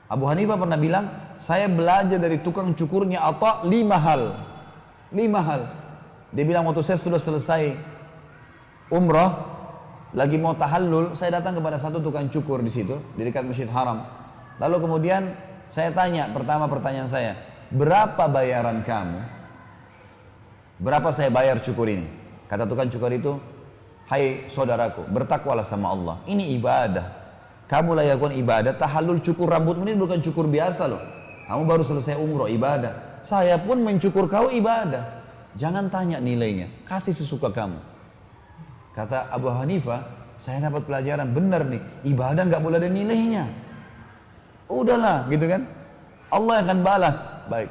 Speaker 1: Abu Hanifah pernah bilang, saya belajar dari tukang cukurnya Atha 5 hal. 5 hal. Dia bilang waktu saya sudah selesai umrah, lagi mau tahallul, saya datang kepada satu tukang cukur di situ, di dekat Masjid Haram. Lalu kemudian saya tanya, pertama pertanyaan saya, berapa bayaran kamu? Berapa saya bayar cukur ini? Kata tukang cukur itu, hai saudaraku, bertakwalah sama Allah. Ini ibadah. Kamu lakukan ibadah, tahallul cukur rambutmu ini bukan cukur biasa loh. Kamu baru selesai umroh, ibadah. Saya pun mencukur kau ibadah. Jangan tanya nilainya, kasih sesuka kamu. Kata Abu Hanifah, saya dapat pelajaran benar nih, ibadah nggak boleh ada nilainya. Udahlah, gitu kan? Allah akan balas. Baik.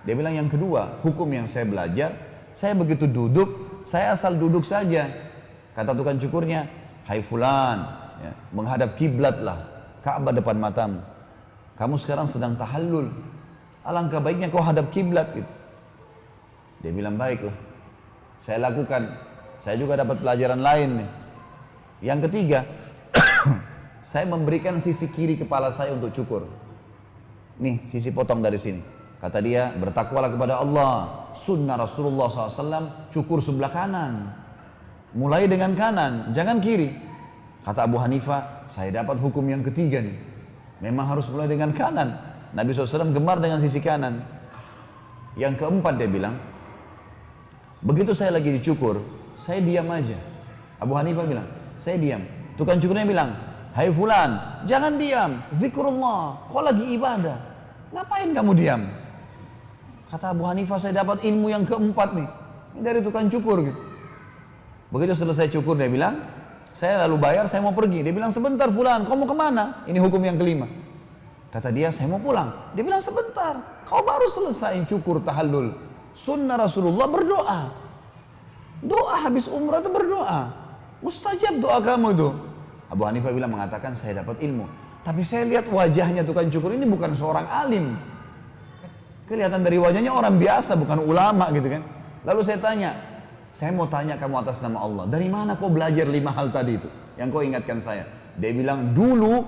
Speaker 1: Dia bilang yang kedua, hukum yang saya belajar, saya begitu duduk, saya asal duduk saja. Kata tukang cukurnya, hai fulan, ya, menghadap kiblatlah, Ka'bah depan matamu. Kamu sekarang sedang tahallul. Alangkah baiknya kau hadap kiblat gitu. Dia bilang baiklah. Saya lakukan. Saya juga dapat pelajaran lain nih. Yang ketiga, saya memberikan sisi kiri kepala saya untuk cukur. Nih, sisi potong dari sini. Kata dia, bertakwalah kepada Allah. Sunnah Rasulullah SAW, cukur sebelah kanan. Mulai dengan kanan, jangan kiri. Kata Abu Hanifah, saya dapat hukum yang ketiga nih. Memang harus mulai dengan kanan. Nabi SAW gemar dengan sisi kanan. Yang keempat dia bilang, begitu saya lagi dicukur, saya diam aja. Abu Hanifah bilang, saya diam. Tukang cukurnya bilang, hai fulan, jangan diam. Zikrullah, kau lagi ibadah. Ngapain kamu diam? Kata Abu Hanifah, saya dapat ilmu yang keempat nih. Ini dari tukang cukur gitu. Begitu selesai cukur dia bilang, saya lalu bayar, saya mau pergi. Dia bilang, sebentar fulan, kau mau kemana? Ini hukum yang kelima. Kata dia, saya mau pulang. Dia bilang, sebentar, kau baru selesai cukur tahallul. Sunnah Rasulullah berdoa. Doa habis umrah itu berdoa. Mustajab doa kamu itu. Abu Hanifah bilang, mengatakan saya dapat ilmu. Tapi saya lihat wajahnya tukang cukur ini bukan seorang alim. Kelihatan dari wajahnya orang biasa, bukan ulama gitu kan. Lalu saya tanya, saya mau tanya kamu atas nama Allah, dari mana kau belajar 5 hal tadi itu yang kau ingatkan saya? Dia bilang, dulu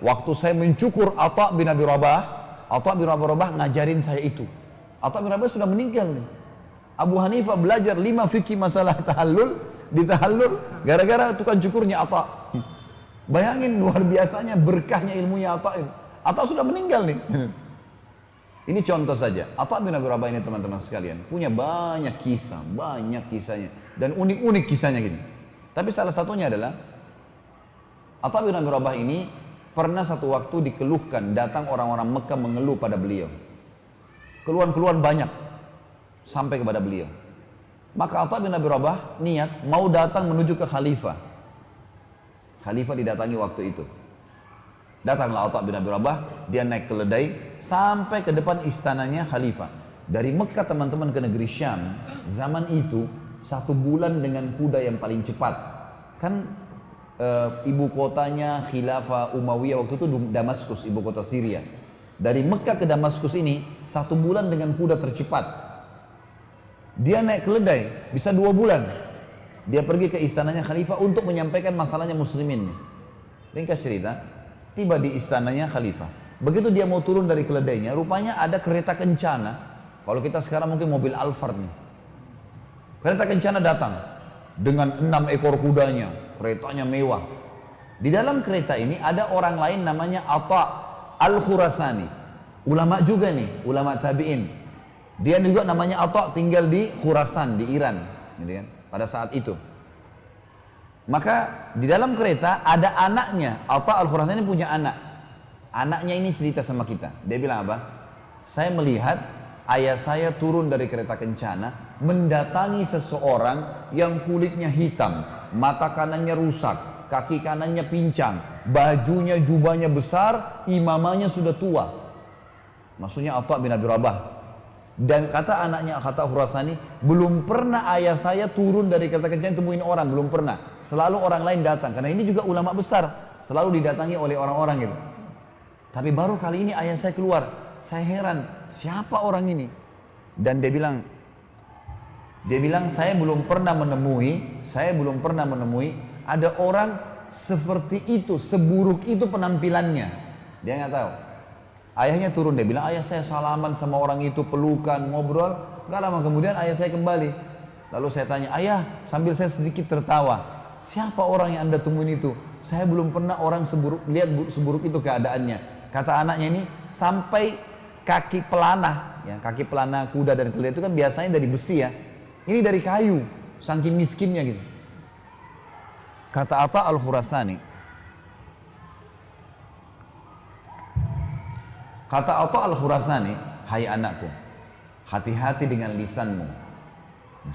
Speaker 1: waktu saya mencukur Atha bin Abi Rabah, Atha bin Abi Rabah ngajarin saya itu. Atha bin Rabah sudah meninggal nih. Abu Hanifah belajar 5 fikih masalah tahallul, di tahallul gara-gara tukang cukurnya Atha. Bayangin luar biasanya berkahnya ilmunya Atha itu. Atha sudah meninggal nih. Ini contoh saja. Atha bin Abi Rabah ini teman-teman sekalian punya banyak kisahnya dan unik-unik kisahnya gini. Tapi salah satunya adalah Atha bin Abi Rabah ini pernah satu waktu dikeluhkan, datang orang-orang Mekah mengeluh pada beliau. Keluhan-keluhan banyak sampai kepada beliau. Maka Atha bin Abi Rabah niat mau datang menuju ke khalifah. Khalifah didatangi waktu itu. Datanglah Atha bin Abi Rabah, dia naik keledai sampai ke depan istananya khalifah. Dari Mekah teman-teman ke negeri Syam, zaman itu 1 bulan dengan kuda yang paling cepat. Kan ibu kotanya Khilafah Umayyah waktu itu Damaskus, ibu kota Syria. Dari Mekah ke Damaskus ini 1 bulan dengan kuda tercepat. Dia naik keledai bisa 2 bulan. Dia pergi ke istananya khalifah untuk menyampaikan masalahnya muslimin. Ringkas cerita, tiba di istananya khalifah. Begitu dia mau turun dari keledainya, rupanya ada kereta kencana. Kalau kita sekarang mungkin mobil Alphard nih. Kereta kencana datang dengan 6 ekor kudanya, keretanya mewah. Di dalam kereta ini ada orang lain namanya Atha Al-Khurasani. Ulama juga nih, ulama tabi'in. Dia juga namanya Atha, tinggal di Khurasan, di Iran, gitu kan, pada saat itu. Maka di dalam kereta ada anaknya. Atha Al-Khurasani punya anak. Anaknya ini cerita sama kita. Dia bilang apa? Saya melihat ayah saya turun dari kereta kencana mendatangi seseorang yang kulitnya hitam, mata kanannya rusak, kaki kanannya pincang, bajunya jubahnya besar, imamahnya sudah tua. Maksudnya Atha bin Abi Rabah. Dan kata anaknya, kata Khurasani, belum pernah ayah saya turun dari kereta kencana temuin orang, belum pernah. Selalu orang lain datang, karena ini juga ulama besar, selalu didatangi oleh orang-orang gitu. Tapi baru kali ini ayah saya keluar, saya heran, siapa orang ini? Dan dia bilang saya belum pernah menemui ada orang seperti itu, seburuk itu penampilannya. Dia nggak tahu. Ayahnya turun, dia bilang, ayah saya salaman sama orang itu, pelukan, ngobrol. Gak lama kemudian ayah saya kembali. Lalu saya tanya, ayah, sambil saya sedikit tertawa, siapa orang yang anda temuin itu? Saya belum pernah orang seburuk itu keadaannya. Kata anaknya ini, sampai kaki pelana, ya, kaki pelana kuda dan keledai itu kan biasanya dari besi ya. Ini dari kayu, saking miskinnya gitu. Kata Atha Al-Khurasani, kata Atha Al-Khurasani, hai anakku, hati-hati dengan lisanmu.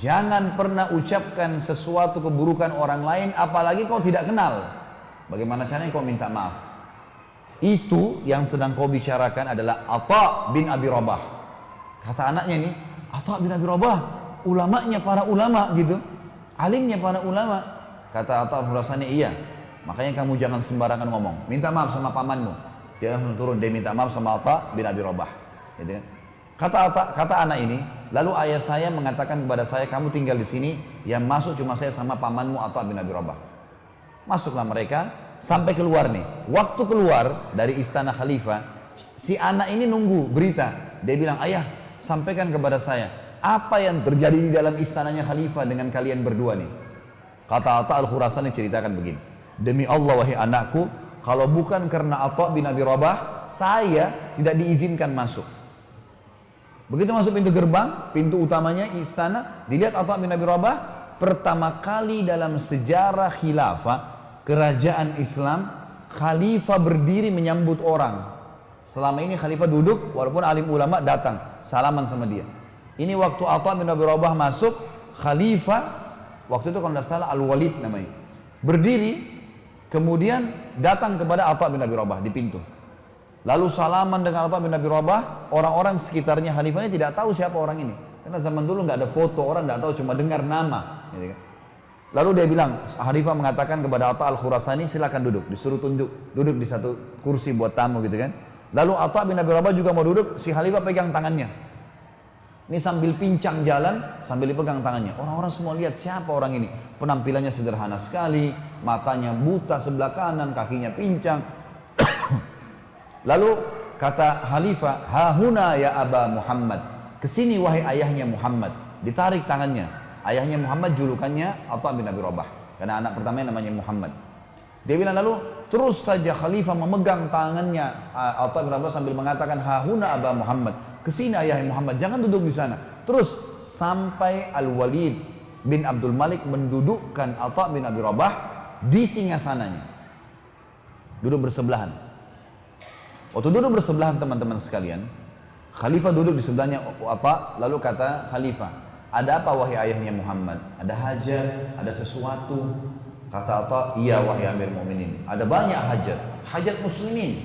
Speaker 1: Jangan pernah ucapkan sesuatu keburukan orang lain, apalagi kau tidak kenal. Bagaimana caranya kau minta maaf? Itu yang sedang kau bicarakan adalah Atha bin Abi Rabah. Kata anaknya ini, Atha bin Abi Rabah, ulamanya para ulama gitu, alimnya para ulama. Kata Atha Al-Khurasani, iya. Makanya kamu jangan sembarangan ngomong. Minta maaf sama pamanmu. Dia langsung turun, dia minta maaf sama Atha bin Abi Rabah. Gitu kan? Kata anak ini, lalu ayah saya mengatakan kepada saya, kamu tinggal di sini, yang masuk cuma saya sama pamanmu Atha bin Abi Rabah. Masuklah mereka, sampai keluar nih. Waktu keluar dari istana khalifah, si anak ini nunggu berita. Dia bilang, ayah, sampaikan kepada saya, apa yang terjadi di dalam istananya khalifah dengan kalian berdua nih? Kata Atha al-Khurasani ceritakan begini, demi Allah wahai anakku, kalau bukan karena Atha bin Abi Rabah, saya tidak diizinkan masuk. Begitu masuk pintu gerbang, pintu utamanya istana, dilihat Atha bin Abi Rabah, pertama kali dalam sejarah khilafah, kerajaan Islam, khalifah berdiri menyambut orang. Selama ini khalifah duduk, walaupun alim ulama datang, salaman sama dia. Ini waktu Atha bin Abi Rabah masuk, khalifah, waktu itu kalau tidak salah Al-Walid namanya, berdiri, kemudian datang kepada Atha bin Abi Rabah di pintu. Lalu salaman dengan Atha bin Abi Rabah, orang-orang sekitarnya khalifah ini tidak tahu siapa orang ini. Karena zaman dulu nggak ada foto, orang nggak tahu, cuma dengar nama. Gitu kan. Lalu dia bilang, khalifah mengatakan kepada Atha al-Khurasani, silakan duduk, disuruh duduk di satu kursi buat tamu gitu kan. Lalu Atha bin Abi Rabah juga mau duduk, si khalifah pegang tangannya. Ini sambil pincang jalan, sambil dipegang tangannya. Orang-orang semua lihat siapa orang ini. Penampilannya sederhana sekali, matanya buta sebelah kanan, kakinya pincang. Lalu kata khalifah, hahuna ya Aba Muhammad, kesini wahai ayahnya Muhammad. Ditarik tangannya. Ayahnya Muhammad julukannya Atha bin Abi Rabah, karena anak pertamanya namanya Muhammad. Dia bilang lalu terus saja khalifah memegang tangannya Atha bin Abi Rabah sambil mengatakan, hahuna Aba Muhammad, kesini ayah Muhammad, jangan duduk di sana. Terus sampai Al-Walid bin Abdul Malik mendudukkan Atha bin Abi Rabah di singgasananya. Duduk bersebelahan. Waktu duduk bersebelahan teman-teman sekalian, khalifah duduk di sebelahnya Atha, lalu kata khalifah, ada apa wahai ayahnya Muhammad? Ada hajat, ada sesuatu? Kata Atha, iya wahai Amir Mu'minin, ada banyak hajat muslimin.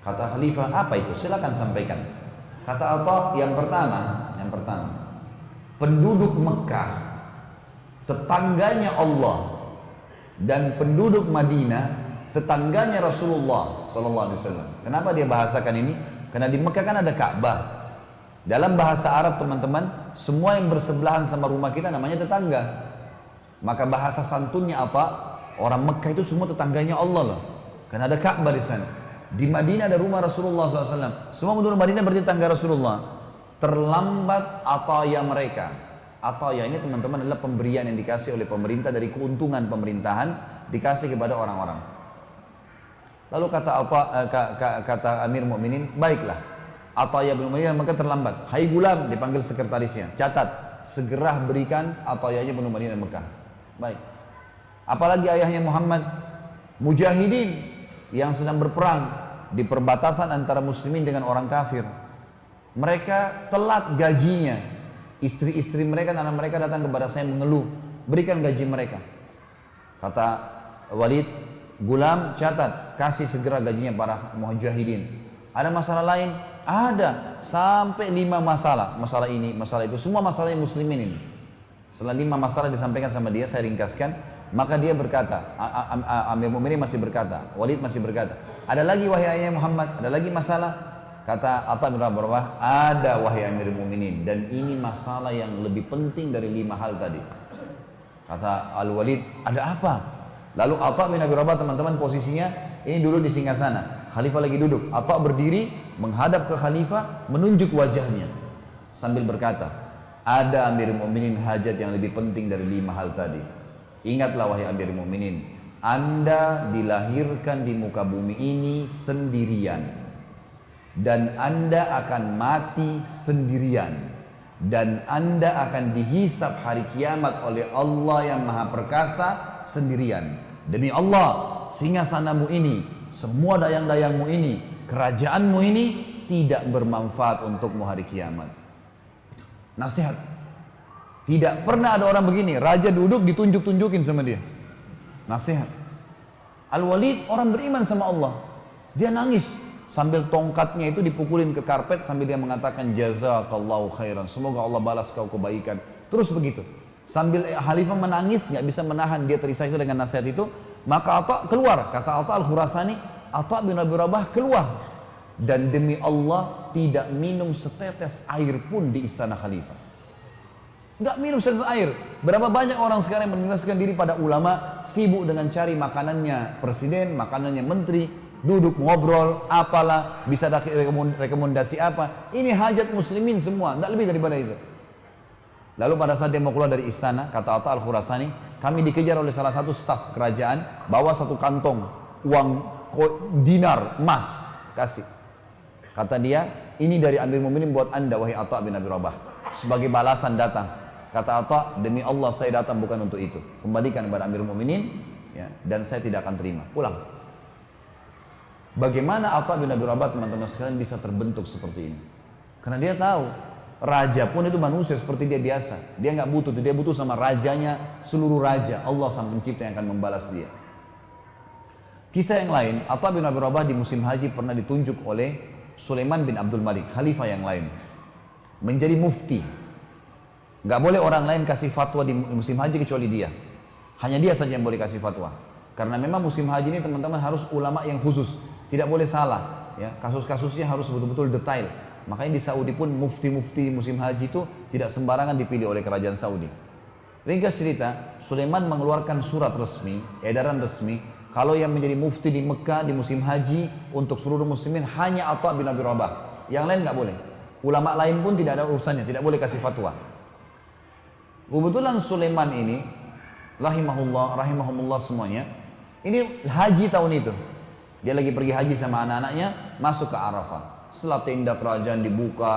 Speaker 1: Kata khalifah, apa itu? Silakan sampaikan. Kata Atha, yang pertama, penduduk Mekah, tetangganya Allah, dan penduduk Madinah, tetangganya Rasulullah SAW. Kenapa dia bahasakan ini? Karena di Mekah kan ada Ka'bah. Dalam bahasa Arab teman-teman, semua yang bersebelahan sama rumah kita namanya tetangga. Maka bahasa santunnya apa? Orang Mekah itu semua tetangganya Allah loh. Karena ada Ka'bah di sana. Di Madinah ada rumah Rasulullah SAW. Semua penduduk Madinah berarti tetangga Rasulullah. Terlambat ataya mereka. Ataya ini teman-teman adalah pemberian yang dikasih oleh pemerintah dari keuntungan pemerintahan, dikasih kepada orang-orang. Lalu kata Amir Mu'minin, baiklah. Ataya bin Umayyah maka terlambat. Hai Gulam, dipanggil sekretarisnya. Catat, segera berikan atayanya penduduk Madinah dan Mekah. Baik. Apalagi ayahnya Muhammad, mujahidin yang sedang berperang di perbatasan antara muslimin dengan orang kafir. Mereka telat gajinya. Istri-istri mereka, anak mereka datang kepada saya mengeluh, berikan gaji mereka. Kata Walid, Gulam, catat, kasih segera gajinya para mujahidin. Ada masalah lain? Ada, sampai 5 masalah. Masalah ini, masalah itu, semua masalahnya muslimin ini. Setelah 5 masalah disampaikan sama dia, saya ringkaskan. Maka dia berkata, Amir Mu'minin masih berkata, Walid masih berkata, ada lagi wahai ayah Muhammad, ada lagi masalah? Kata Atha bin Abi Rabah, ada wahai Amir Mu'minin, dan ini masalah yang lebih penting dari 5 hal tadi. Kata Al-Walid, ada apa? Lalu Atha bin Abi Rabah teman-teman posisinya, ini dulu di singgasana, khalifah lagi duduk, Atha berdiri, menghadap ke khalifah, menunjuk wajahnya, sambil berkata, ada Amir Mu'minin hajat yang lebih penting dari 5 hal tadi. Ingatlah wahai Amir Mu'minin, Anda dilahirkan di muka bumi ini sendirian, dan Anda akan mati sendirian, dan Anda akan dihisab hari kiamat oleh Allah yang Maha Perkasa sendirian. Demi Allah, singgasanamu ini, semua dayang-dayangmu ini, kerajaanmu ini tidak bermanfaat untukmu hari kiamat. Nasihat. Tidak pernah ada orang begini, raja duduk ditunjuk-tunjukin sama dia. Nasihat. Al-Walid orang beriman sama Allah. Dia nangis sambil tongkatnya itu dipukulin ke karpet sambil dia mengatakan jazakallahu khairan. Semoga Allah balas kau kebaikan. Terus begitu. Sambil khalifah menangis, nggak bisa menahan, dia terisak dengan nasihat itu. Maka Atha keluar. Kata Atha al-Khurasani, Atha bin Abi Rabah keluar. Dan demi Allah tidak minum setetes air pun di istana khalifah. Nggak minum setetes air. Berapa banyak orang sekarang yang meninggalkan diri pada ulama, sibuk dengan cari makanannya presiden, makanannya menteri, duduk ngobrol, apalah, bisa ada rekomendasi apa. Ini hajat muslimin semua, tidak lebih daripada itu. Lalu pada saat dia mau keluar dari istana, kata Atta al-Khurasani, kami dikejar oleh salah satu staf kerajaan, bawa satu kantong uang dinar emas, kasih. Kata dia, ini dari Amir Mu'minin buat anda wahai Atta bin Abi Rabah. Sebagai balasan datang. Kata Atta, demi Allah saya datang bukan untuk itu. Kembalikan kepada Amir Mu'minin, ya, dan saya tidak akan terima. Pulang. Bagaimana Atta bin Abi Rabah teman-teman sekalian bisa terbentuk seperti ini? Karena dia tahu, raja pun itu manusia seperti dia biasa. Dia nggak butuh, dia butuh sama rajanya, seluruh raja. Allah sang pencipta yang akan membalas dia. Kisah yang lain, Atta bin Abi Rabah di musim haji pernah ditunjuk oleh Sulaiman bin Abdul Malik, khalifah yang lain, menjadi mufti. Nggak boleh orang lain kasih fatwa di musim haji kecuali dia. Hanya dia saja yang boleh kasih fatwa. Karena memang musim haji ini teman-teman harus ulama yang khusus, tidak boleh salah. Ya, kasus-kasusnya harus betul-betul detail. Makanya di Saudi pun mufti-mufti musim haji itu tidak sembarangan dipilih oleh kerajaan Saudi. Ringkas cerita, Sulaiman mengeluarkan surat resmi, edaran resmi, kalau yang menjadi mufti di Mekah di musim haji untuk seluruh muslimin hanya Atta bin Abi Rabah. Yang lain nggak boleh. Ulama lain pun tidak ada urusannya, tidak boleh kasih fatwa. Kebetulan Sulaiman ini, rahimahumullah semuanya, ini haji tahun itu. Dia lagi pergi haji sama anak-anaknya, masuk ke Arafah. Setelah tenda kerajaan dibuka,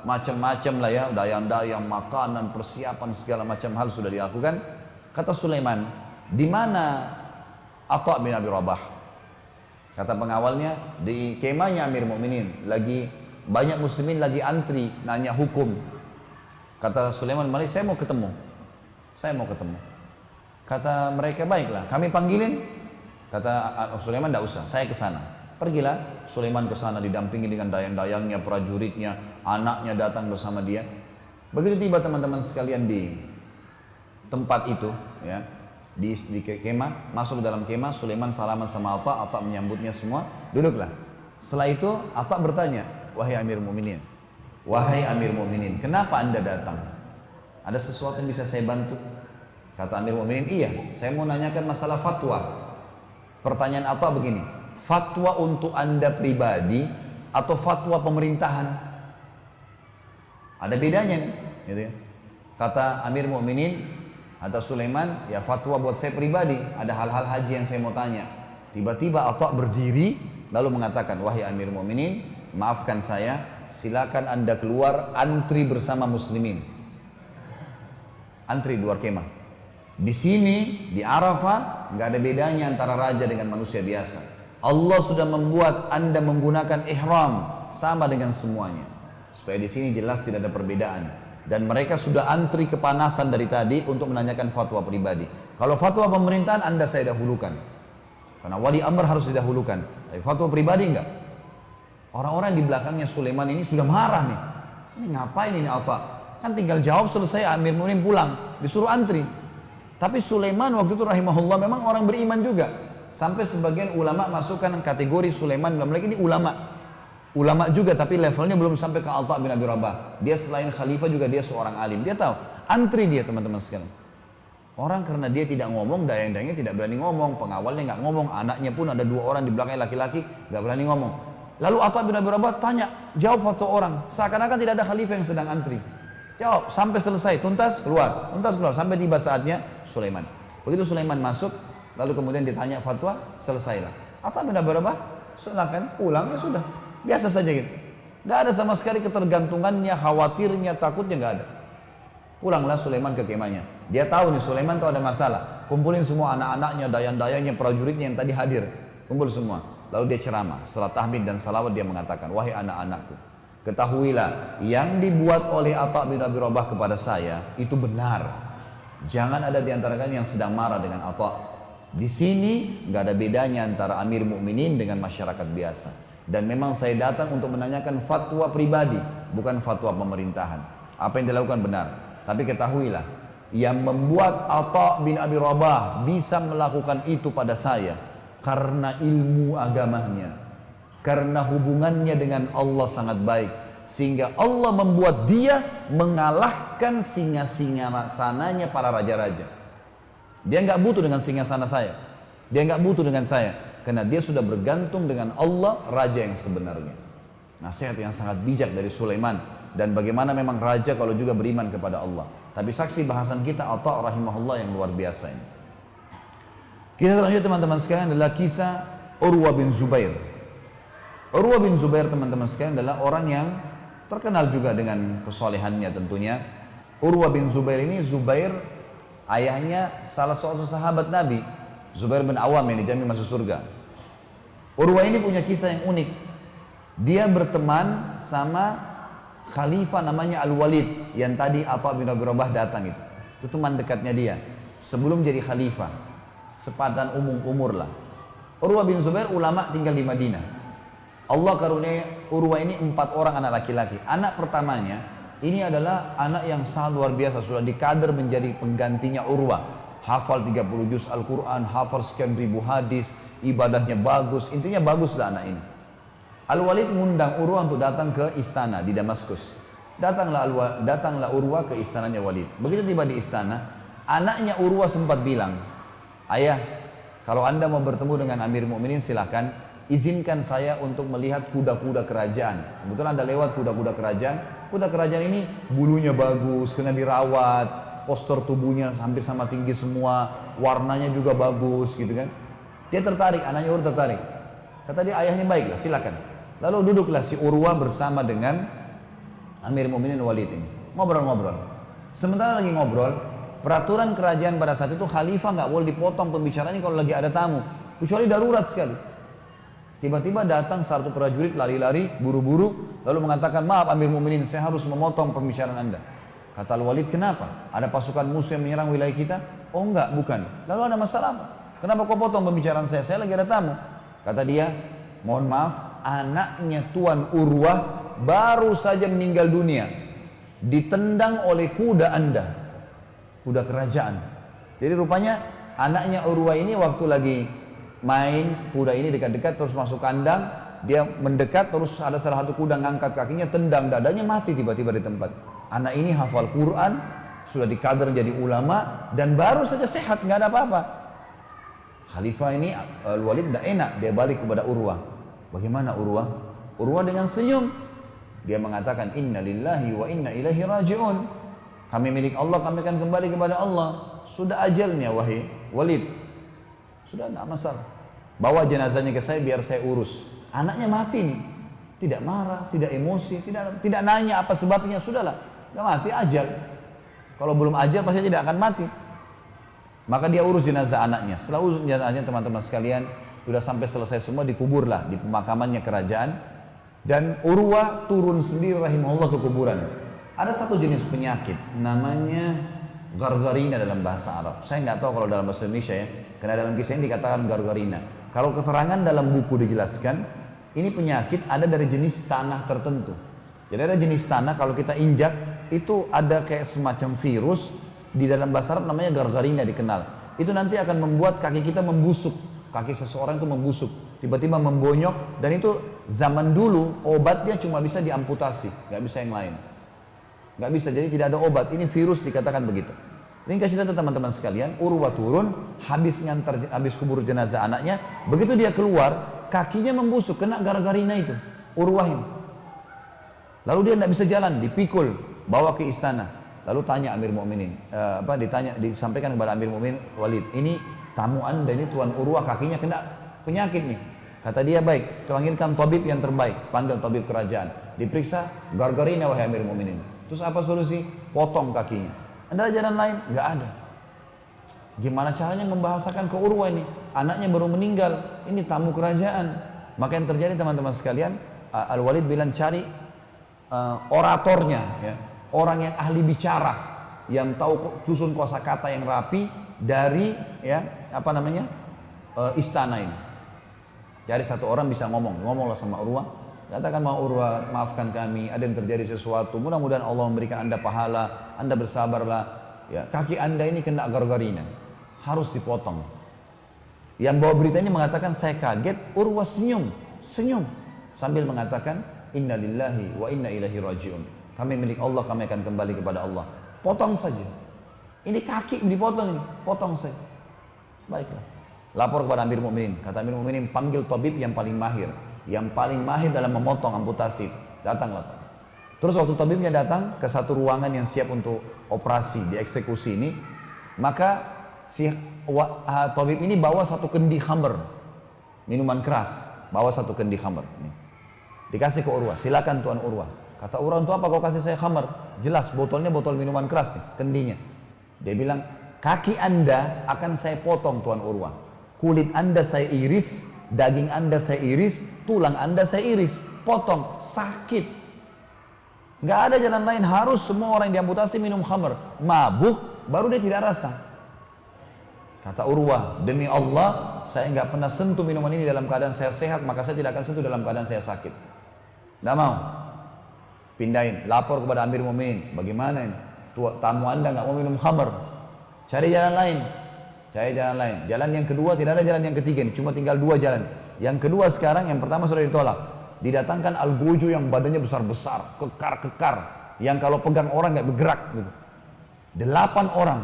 Speaker 1: macam-macam lah ya, dayang-dayang, makanan, persiapan segala macam hal sudah dilakukan. Kata Sulaiman, di mana Atta bin Abi Rabah? Kata pengawalnya, di kemahnya Amir Mu'minin, lagi banyak muslimin lagi antri nanya hukum. Kata Sulaiman, mari saya mau ketemu. Kata mereka, baiklah, kami panggilin. Kata Sulaiman, tidak usah, saya ke sana. Pergilah Sulaiman ke sana didampingi dengan dayang-dayangnya, prajuritnya, anaknya datang bersama dia. Begitu tiba teman-teman sekalian di tempat itu, ya, di kemah, masuk ke dalam kemah, Sulaiman salaman sama Atta menyambutnya semua, duduklah. Setelah itu Atta bertanya, wahai Amir Mu'minin, kenapa anda datang? Ada sesuatu yang bisa saya bantu? Kata Amir Mu'minin, iya, saya mau nanyakan masalah fatwa. Pertanyaan Atta begini, fatwa untuk anda pribadi atau fatwa pemerintahan? Ada bedanya nih, gitu ya. Kata Amir Mu'minin, kata Sulaiman, ya fatwa buat saya pribadi, ada hal-hal haji yang saya mau tanya. Tiba-tiba Atta berdiri lalu mengatakan, wahai Amir Mu'minin, maafkan saya, silakan anda keluar antri bersama muslimin. Antri luar kemah. Di sini di Arafah nggak ada bedanya antara raja dengan manusia biasa. Allah sudah membuat anda menggunakan ihram sama dengan semuanya. Supaya di sini jelas tidak ada perbedaan. Dan mereka sudah antri kepanasan dari tadi untuk menanyakan fatwa pribadi. Kalau fatwa pemerintahan anda saya dahulukan. Karena wali amr harus didahulukan. Tapi fatwa pribadi enggak. Orang-orang di belakangnya Sulaiman ini sudah marah nih. Ini ngapain ini Atta? Kan tinggal jawab selesai, Amir Mu'minin pulang. Disuruh antri. Tapi Sulaiman waktu itu rahimahullah memang orang beriman juga. Sampai sebagian ulama masukkan kategori Sulaiman dalam lagi ini ulama. Ulama juga tapi levelnya belum sampai ke Atta bin Abi Rabah. Dia selain khalifah juga dia seorang alim. Dia tahu, antri dia teman-teman sekalian. Orang karena dia tidak ngomong, dayang-dayangnya tidak berani ngomong, pengawalnya nggak ngomong, anaknya pun ada 2 orang di belakangnya laki-laki nggak berani ngomong. Lalu Atta bin Abi Rabah tanya, jawab satu orang, seakan-akan tidak ada khalifah yang sedang antri. Jawab sampai selesai, tuntas keluar, sampai tiba saatnya Sulaiman. Begitu Sulaiman masuk, lalu kemudian ditanya fatwa, selesailah. Atta bin Abi Rabah silakan pulang, ya sudah. Biasa saja gitu. Gak ada sama sekali ketergantungannya, khawatirnya, takutnya gak ada. Pulanglah Sulaiman ke kemahnya. Dia tahu nih Sulaiman tuh ada masalah. Kumpulin semua anak-anaknya, dayang-dayangnya, prajuritnya yang tadi hadir. Kumpul semua. Lalu dia ceramah. Setelah tahmid dan salawat dia mengatakan, wahai anak-anakku, ketahuilah yang dibuat oleh Atta bin Abi Rabah kepada saya itu benar. Jangan ada di antara kalian yang sedang marah dengan Atta. Di sini gak ada bedanya antara Amir Mu'minin dengan masyarakat biasa. Dan memang saya datang untuk menanyakan fatwa pribadi, bukan fatwa pemerintahan. Apa yang dilakukan benar. Tapi ketahuilah, yang membuat Atta bin Abi Rabah bisa melakukan itu pada saya karena ilmu agamanya, karena hubungannya dengan Allah sangat baik, sehingga Allah membuat dia mengalahkan singa-singa sananya para raja-raja. Dia nggak butuh dengan singasana saya, dia nggak butuh dengan saya. karena dia sudah bergantung dengan Allah, raja yang sebenarnya. Nasihat yang sangat bijak dari Sulaiman, dan bagaimana memang raja kalau juga beriman kepada Allah. Tapi saksi bahasan kita Atha rahimahullah yang luar biasa ini. Kisah selanjutnya teman-teman sekalian adalah kisah Urwa bin Zubair. Urwa bin Zubair teman-teman sekalian adalah orang yang terkenal juga dengan kesolehannya tentunya. Urwa bin Zubair ini, Zubair ayahnya salah seorang sahabat Nabi, Zubair bin Awam yang dijamin masuk surga. Urwa ini punya kisah yang unik. Dia berteman sama khalifah namanya Al-Walid yang tadi Atha bin Abi Rabah datang itu. Itu teman dekatnya dia sebelum jadi khalifah. Sepadan umur lah. Urwa bin Zubair ulama tinggal di Madinah. Allah karunia Urwa ini 4 orang anak laki-laki. Anak pertamanya ini adalah anak yang sangat luar biasa, sudah dikader menjadi penggantinya Urwa. Hafal 30 juz Al-Quran, hafal sekian ribu hadis, ibadahnya bagus, intinya baguslah anak ini. Al-Walid mengundang Urwa untuk datang ke istana di Damaskus. Datanglah Urwa ke istananya Walid. Begitu tiba di istana, anaknya Urwa sempat bilang, "Ayah, kalau anda mau bertemu dengan Amir Mukminin silahkan, izinkan saya untuk melihat kuda-kuda kerajaan." Kebetulan anda lewat kuda-kuda kerajaan. Kuda kerajaan ini bulunya bagus, kena dirawat, postur tubuhnya hampir sama tinggi semua, warnanya juga bagus gitu kan. Dia tertarik, anaknya Urwa tertarik. Kata dia, ayahnya baiklah, silakan. Lalu duduklah si Urwa bersama dengan Amir Mukminin Walid ini. Ngobrol-ngobrol. Sementara lagi ngobrol, peraturan kerajaan pada saat itu khalifah nggak boleh dipotong pembicaraannya kalau lagi ada tamu, kecuali darurat sekali. Tiba-tiba datang satu prajurit lari-lari, buru-buru, lalu mengatakan, "Maaf Amir Mukminin, saya harus memotong pembicaraan anda." Kata Al-Walid, "Kenapa? Ada pasukan musuh yang menyerang wilayah kita?" "Oh enggak, bukan." "Lalu ada masalah apa? Kenapa kau potong pembicaraan saya? Saya lagi ada tamu." Kata dia, "Mohon maaf, anaknya Tuan Urwah baru saja meninggal dunia, ditendang oleh kuda anda, kuda kerajaan." Jadi rupanya anaknya Urwah ini waktu lagi main, kuda ini dekat-dekat terus masuk kandang, dia mendekat terus ada salah satu kuda ngangkat kakinya, tendang dadanya, mati tiba-tiba di tempat. Anak ini hafal Quran, sudah dikader jadi ulama, dan baru saja sehat, nggak ada apa-apa. Khalifah ini Al-Walid tidak enak, dia balik kepada Urwah. Bagaimana Urwah? Urwah dengan senyum dia mengatakan, "Inna lillahi wa inna ilaihi raji'un." Kami milik Allah, kami akan kembali kepada Allah. Sudah ajalnya wahai Walid, sudah tidak masalah. Bawa jenazahnya ke saya biar saya urus. Anaknya mati nih, tidak marah, tidak emosi, tidak nanya apa sebabnya, sudahlah, sudah mati ajal. Kalau belum ajal pasti tidak akan mati. Maka dia urus jenazah anaknya. Setelah urus jenazahnya teman-teman sekalian, sudah sampai selesai semua, dikuburlah di pemakamannya kerajaan. Dan Urwa turun sendiri rahimahullah ke kuburan. Ada satu jenis penyakit namanya gargarina dalam bahasa Arab. Saya nggak tahu kalau dalam bahasa Indonesia ya, karena dalam kisah ini dikatakan gargarina. Kalau keterangan dalam buku dijelaskan, ini penyakit ada dari jenis tanah tertentu. Jadi ada jenis tanah kalau kita injak itu ada kayak semacam virus, di dalam bahasa Arab namanya gargarina dikenal. Itu nanti akan membuat kaki kita membusuk, kaki seseorang itu membusuk, tiba-tiba membonyok, dan itu zaman dulu obatnya cuma bisa diamputasi, nggak bisa yang lain. Nggak bisa, jadi tidak ada obat, ini virus dikatakan begitu. Ini kasih data teman-teman sekalian, Urwa turun, habis kubur jenazah anaknya, begitu dia keluar, kakinya membusuk, kena gargarina itu, Urwah ini. Lalu dia tidak bisa jalan, dipikul, bawa ke istana. Lalu tanya Amir Mukminin, disampaikan kepada Amir Mukminin Walid, "Ini tamu anda ini Tuan Urwah kakinya kena penyakit nih." Kata dia, "Baik, panggilkan tabib yang terbaik." Panggil tabib kerajaan, diperiksa, gargarina wahai Amir Mukminin. Terus apa solusi? Potong kakinya. Ada jalan lain? Nggak ada. Gimana caranya membahasakan ke Urwah ini? Anaknya baru meninggal, ini tamu kerajaan. Maka yang terjadi teman-teman sekalian, Al-Walid bilang cari oratornya, ya, orang yang ahli bicara, yang tahu susun kosakata yang rapi dari istana ini. Cari satu orang bisa ngomonglah sama Urwah. Katakan, "Mau Urwah, maafkan kami, ada yang terjadi sesuatu. Mudah-mudahan Allah memberikan anda pahala, anda bersabarlah. Ya, kaki anda ini kena gargarina, harus dipotong." Yang bawa berita ini mengatakan, "Saya kaget." Urwah senyum sambil mengatakan, "Inna lillahi wa inna ilaihi raji'un." Kami milik Allah, kami akan kembali kepada Allah. Potong saja. Ini kaki dipotong ini, potong saja. Baiklah. Lapor kepada Amir Mukminin. Kata Amir Mukminin, panggil tabib yang paling mahir dalam memotong amputasi. Datanglah. Terus waktu tabibnya datang ke satu ruangan yang siap untuk operasi, dieksekusi ini, maka si tabib ini bawa satu kendi khamr, minuman keras, bawa satu kendi khamr. Dikasih ke Urwah, silakan Tuan Urwah. Kata Urwah, untuk apa kau kasih saya khamr? Jelas botolnya botol minuman keras nih, kendinya. Dia bilang, kaki Anda akan saya potong Tuan Urwah. Kulit Anda saya iris, daging Anda saya iris, tulang Anda saya iris. Potong, sakit. Nggak ada jalan lain, harus semua orang yang diamputasi minum khamr. Mabuk, baru dia tidak rasa. Kata Urwah, demi Allah, saya nggak pernah sentuh minuman ini dalam keadaan saya sehat, maka saya tidak akan sentuh dalam keadaan saya sakit. Nggak mau. Pindahin, lapor kepada Amir Mukminin. Bagaimana ini? Tamu Anda nggak mau minum khamr. Cari jalan lain. Cari jalan lain. Jalan yang kedua, tidak ada jalan yang ketiga ini, cuma tinggal dua jalan. Yang kedua sekarang, yang pertama sudah ditolak. Didatangkan algojo yang badannya besar-besar, kekar-kekar, yang kalau pegang orang nggak bergerak gitu. 8 orang.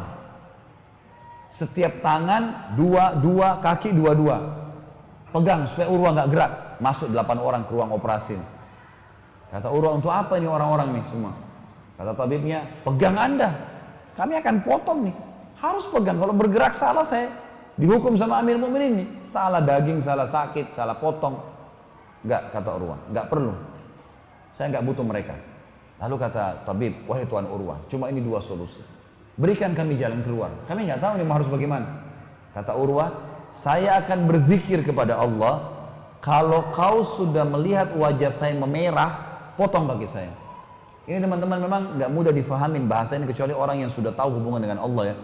Speaker 1: Setiap tangan dua, kaki dua. Pegang supaya Urwah nggak gerak. Masuk 8 orang ke ruang operasi. Kata Urwah, untuk apa ini orang-orang nih semua? Kata tabibnya, pegang Anda. Kami akan potong nih. Harus pegang, kalau bergerak salah saya dihukum sama Amir Mukminin nih. Salah daging, salah sakit, salah potong. Enggak, kata Urwah, enggak perlu. Saya enggak butuh mereka. Lalu kata tabib, wahai Tuan Urwah, cuma ini 2 solusi. Berikan kami jalan keluar. Kami enggak tahu nih harus bagaimana. Kata Urwah, saya akan berzikir kepada Allah. Kalau kau sudah melihat wajah saya memerah, potong kaki saya. Ini teman-teman memang enggak mudah difahamin bahasa ini kecuali orang yang sudah tahu hubungan dengan Allah ya.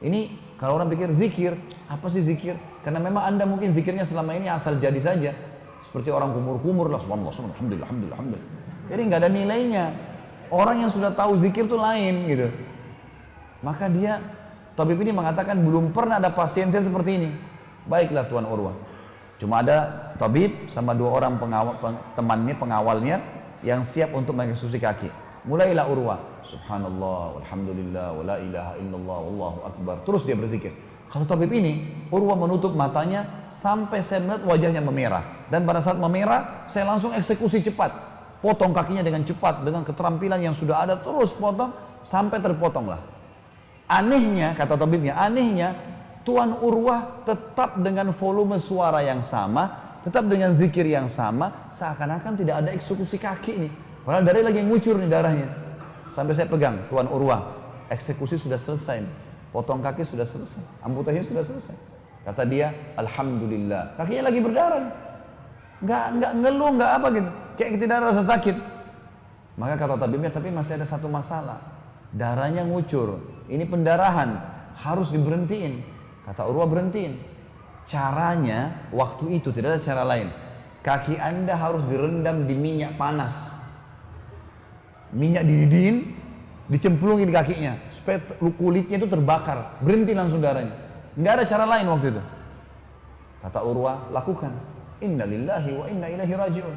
Speaker 1: Ini kalau orang pikir zikir, apa sih zikir? Karena memang Anda mungkin zikirnya selama ini asal jadi saja. Seperti orang kumur-kumur lah, subhanallah, alhamdulillah, alhamdulillah. Jadi nggak ada nilainya. Orang yang sudah tahu zikir itu lain gitu. Maka dia, tabib ini mengatakan belum pernah ada pasien saya seperti ini. Baiklah Tuan Urwah. Cuma ada tabib sama 2 orang temannya, pengawalnya yang siap untuk mengeksekusi kaki. Mulailah Urwah, subhanallah, walhamdulillah, wala ilaha illallah, wallahu akbar. Terus dia berzikir. Kalau tabib ini, Urwah menutup matanya sampai saya melihat wajahnya memerah. Dan pada saat memerah, saya langsung eksekusi cepat. Potong kakinya dengan cepat, dengan keterampilan yang sudah ada, terus potong, sampai terpotonglah. Anehnya, kata tabibnya, anehnya, Tuan Urwah tetap dengan volume suara yang sama, tetap dengan zikir yang sama, seakan-akan tidak ada eksekusi kaki ini. Padahal darah lagi ngucur nih darahnya. Sampai saya pegang, Tuan Urwah, eksekusi sudah selesai nih. Potong kaki sudah selesai, amputasi sudah selesai. Kata dia, alhamdulillah. Kakinya lagi berdarah, nggak ngeluh, nggak apa gitu, kayak tidak ada rasa sakit. Maka kata tabibnya, tapi masih ada satu masalah, darahnya ngucur. Ini pendarahan, harus diberhentiin. Kata Urwah, berhentiin. Caranya waktu itu tidak ada cara lain. Kaki Anda harus direndam di minyak panas, minyak dididin. Dicemplungin di kakinya supaya kulitnya itu terbakar, berhenti langsung darahnya. Nggak ada cara lain waktu itu. Kata Urwah, lakukan. Inna lillahi wa inna ilaihi raji'un.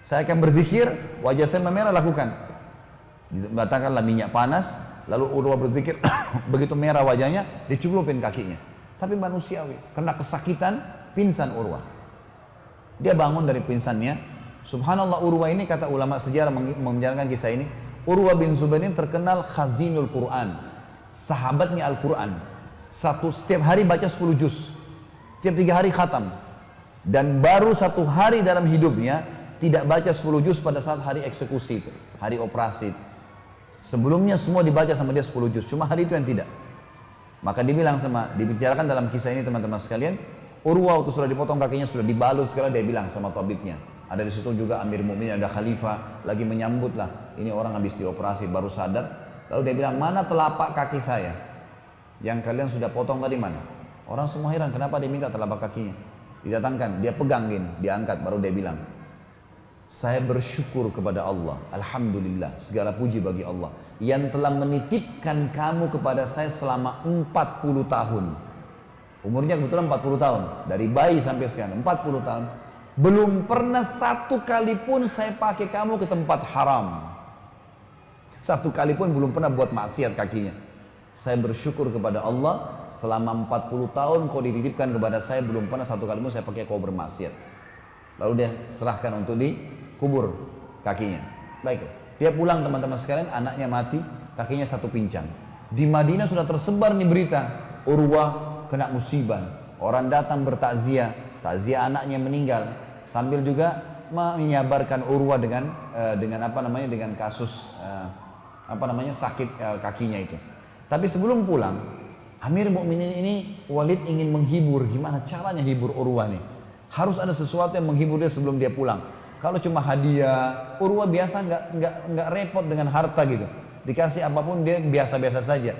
Speaker 1: Saya akan berzikir, wajah saya memerah, lakukan. Diletakkanlah minyak panas, lalu Urwah berzikir, begitu merah wajahnya, dicelupin kakinya. Tapi manusiawi, karena kesakitan, pingsan Urwah. Dia bangun dari pingsannya. Subhanallah, Urwah ini, kata ulama sejarah menjalankan kisah ini, Urwah bin Zubair ini terkenal khazinul Quran, sahabatnya Al-Quran. Setiap hari baca 10 juz, tiap 3 hari khatam. Dan baru 1 hari dalam hidupnya tidak baca 10 juz pada saat hari eksekusi itu, hari operasi itu. Sebelumnya semua dibaca sama dia 10 juz, cuma hari itu yang tidak. Maka dibicarakan dalam kisah ini teman-teman sekalian, Urwah waktu sudah dipotong kakinya, sudah dibalut segala, dia bilang sama tabibnya. Ada di situ juga Amir Mukminin, ada khalifah, lagi menyambut lah. Ini orang habis dioperasi, baru sadar. Lalu dia bilang, mana telapak kaki saya? Yang kalian sudah potong tadi mana? Orang semua heran, kenapa dia minta telapak kakinya? Didatangkan, dia pegang gini, diangkat, baru dia bilang, saya bersyukur kepada Allah, alhamdulillah, segala puji bagi Allah, yang telah menitipkan kamu kepada saya selama 40 tahun. Umurnya kebetulan 40 tahun, dari bayi sampai sekarang, 40 tahun. Belum pernah 1 kali pun saya pakai kamu ke tempat haram. 1 kali pun belum pernah buat maksiat kakinya. Saya bersyukur kepada Allah selama 40 tahun kau dititipkan kepada saya, belum pernah satu kali pun saya pakai kau bermaksiat. Lalu dia serahkan untuk dikubur kakinya. Baik, dia pulang teman-teman sekalian, anaknya mati, kakinya satu pincang. Di Madinah sudah tersebar nih berita, Urwah kena musibah. Orang datang bertakziah, takziah anaknya meninggal, sambil juga menyabarkan Urwah dengan dengan kasus sakit kakinya itu. Tapi sebelum pulang, Amir Mukminin ini Walid ingin menghibur. Gimana caranya hibur Urwah nih? Harus ada sesuatu yang menghibur dia sebelum dia pulang. Kalau cuma hadiah, Urwah biasa nggak repot dengan harta gitu. Dikasih apapun dia biasa-biasa saja.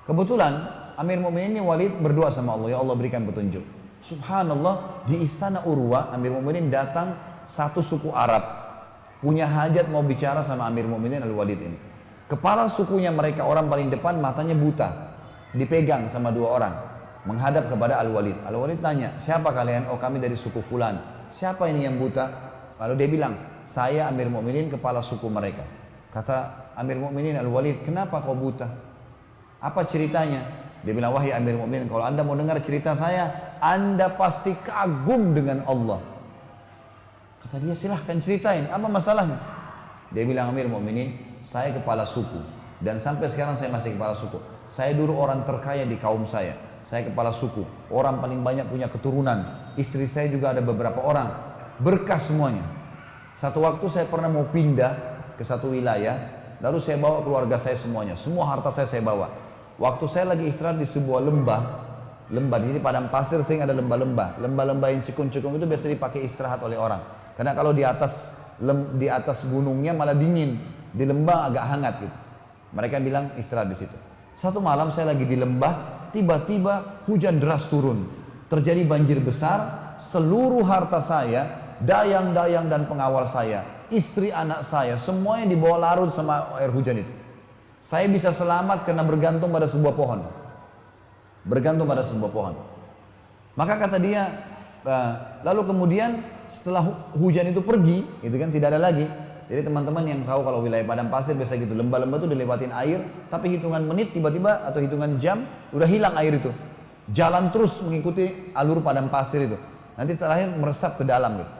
Speaker 1: Kebetulan Amir Mukminin ini Walid berdoa sama Allah, ya Allah berikan petunjuk. Subhanallah, di istana Urwah Amir Mukminin datang satu suku Arab, punya hajat mau bicara sama Amir Mukminin Al-Walid ini. Kepala sukunya mereka orang paling depan matanya buta, dipegang sama dua orang, menghadap kepada Al-Walid. Al-Walid tanya, siapa kalian? Oh kami dari suku Fulan. Siapa ini yang buta? Lalu dia bilang, saya Amir Mukminin kepala suku mereka. Kata Amir Mukminin Al-Walid, kenapa kau buta? Apa ceritanya? Dia bilang, wahai Amir Mukminin, kalau anda mau dengar cerita saya, anda pasti kagum dengan Allah. Kata dia, silahkan ceritain, apa masalahnya? Dia bilang, Amir Mukminin, saya kepala suku dan sampai sekarang saya masih kepala suku. Saya dulu orang terkaya di kaum saya. Saya kepala suku, orang paling banyak punya keturunan. Istri saya juga ada beberapa orang, berkah semuanya. Satu waktu saya pernah mau pindah ke satu wilayah, lalu saya bawa keluarga saya semuanya, semua harta saya bawa. Waktu saya lagi istirahat di sebuah lembah ini padang pasir, sehingga ada lembah-lembah yang cekung-cekung itu biasa dipakai istirahat oleh orang. Karena kalau di atas gunungnya malah dingin, di lembah agak hangat gitu. Mereka bilang istirahat di situ. Satu malam saya lagi di lembah, tiba-tiba hujan deras turun, terjadi banjir besar, seluruh harta saya, dayang-dayang dan pengawal saya, istri anak saya, semuanya dibawa larut sama air hujan itu. Saya bisa selamat karena bergantung pada sebuah pohon. Maka kata dia, lalu kemudian setelah hujan itu pergi, itu kan tidak ada lagi. Jadi teman-teman yang tahu kalau wilayah padang pasir biasa gitu, lembah-lembah itu dilewatin air, tapi hitungan menit tiba-tiba atau hitungan jam udah hilang air itu. Jalan terus mengikuti alur padang pasir itu. Nanti terakhir meresap ke dalam gitu.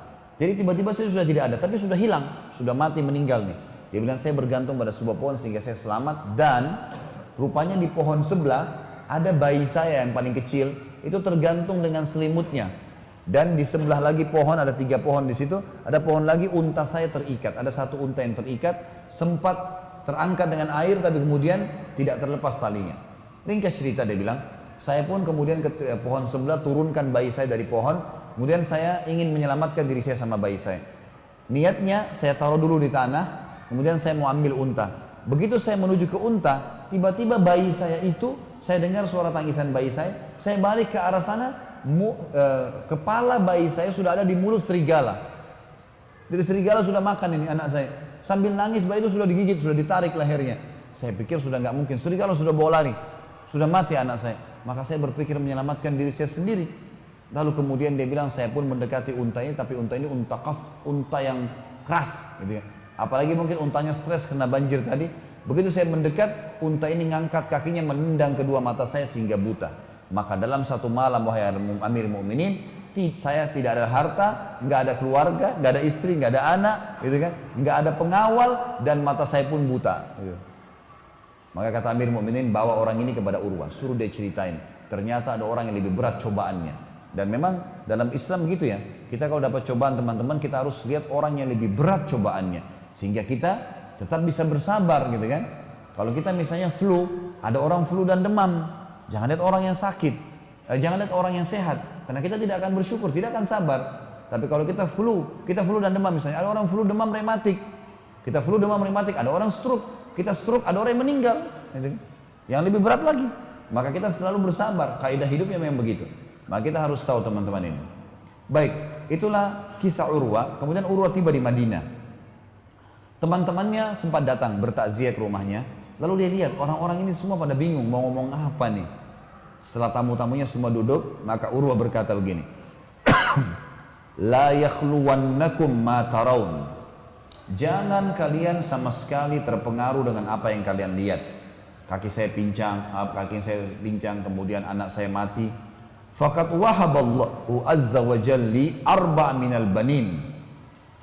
Speaker 1: Jadi tiba-tiba saya sudah tidak ada, tapi sudah hilang, sudah mati, meninggal nih. Dia bilang saya bergantung pada sebuah pohon sehingga saya selamat, dan rupanya di pohon sebelah ada bayi saya yang paling kecil, itu tergantung dengan selimutnya. Dan di sebelah lagi pohon, ada 3 pohon di situ, ada pohon lagi unta saya terikat, ada satu unta yang terikat, sempat terangkat dengan air tapi kemudian tidak terlepas talinya. Ringkas cerita dia bilang, saya pun kemudian ke pohon sebelah turunkan bayi saya dari pohon, kemudian saya ingin menyelamatkan diri saya sama bayi saya. Niatnya saya taruh dulu di tanah, kemudian saya mau ambil unta. Begitu saya menuju ke unta, tiba-tiba bayi saya itu, saya dengar suara tangisan bayi saya balik ke arah sana, kepala bayi saya sudah ada di mulut serigala. Jadi serigala sudah makan ini anak saya. Sambil nangis bayi itu sudah digigit, sudah ditarik lehernya. Saya pikir sudah nggak mungkin, serigala sudah bawa lari, sudah mati anak saya. Maka saya berpikir menyelamatkan diri saya sendiri. Lalu kemudian dia bilang saya pun mendekati unta ini, tapi unta ini unta yang keras, gitu ya. Apalagi mungkin untanya stres karena banjir tadi. Begitu saya mendekat, unta ini ngangkat kakinya menendang kedua mata saya sehingga buta. Maka dalam satu malam, wahai Amir Mukminin, saya tidak ada harta, nggak ada keluarga, nggak ada istri, nggak ada anak, gitu kan, nggak ada pengawal, dan mata saya pun buta. Gitu. Maka kata Amir Mukminin, bawa orang ini kepada Urwah, suruh dia ceritain. Ternyata ada orang yang lebih berat cobaannya. Dan memang dalam Islam gitu ya, kita kalau dapat cobaan teman-teman, kita harus lihat orang yang lebih berat cobaannya, sehingga kita tetap bisa bersabar, gitu kan. Kalau kita misalnya flu, ada orang flu dan demam, jangan lihat orang yang sakit, jangan lihat orang yang sehat, karena kita tidak akan bersyukur, tidak akan sabar. Tapi kalau kita flu dan demam, misalnya ada orang flu demam rematik, kita flu demam rematik, ada orang stroke, kita stroke, ada orang yang meninggal, yang lebih berat lagi. Maka kita selalu bersabar, kaidah hidupnya memang begitu. Maka kita harus tahu teman-teman ini. Baik, itulah kisah Urwah. Kemudian Urwah tiba di Madinah. Teman-temannya sempat datang bertakziah ke rumahnya. Lalu dia lihat orang-orang ini semua pada bingung mau ngomong apa nih. Setelah tamu-tamunya semua duduk, maka Urwah berkata begini. La yakhluwannakum ma tarawun. Jangan kalian sama sekali terpengaruh dengan apa yang kalian lihat. kaki saya pincang, kemudian anak saya mati. Faqad wahaballahu azza wa jalli arba' minal banin,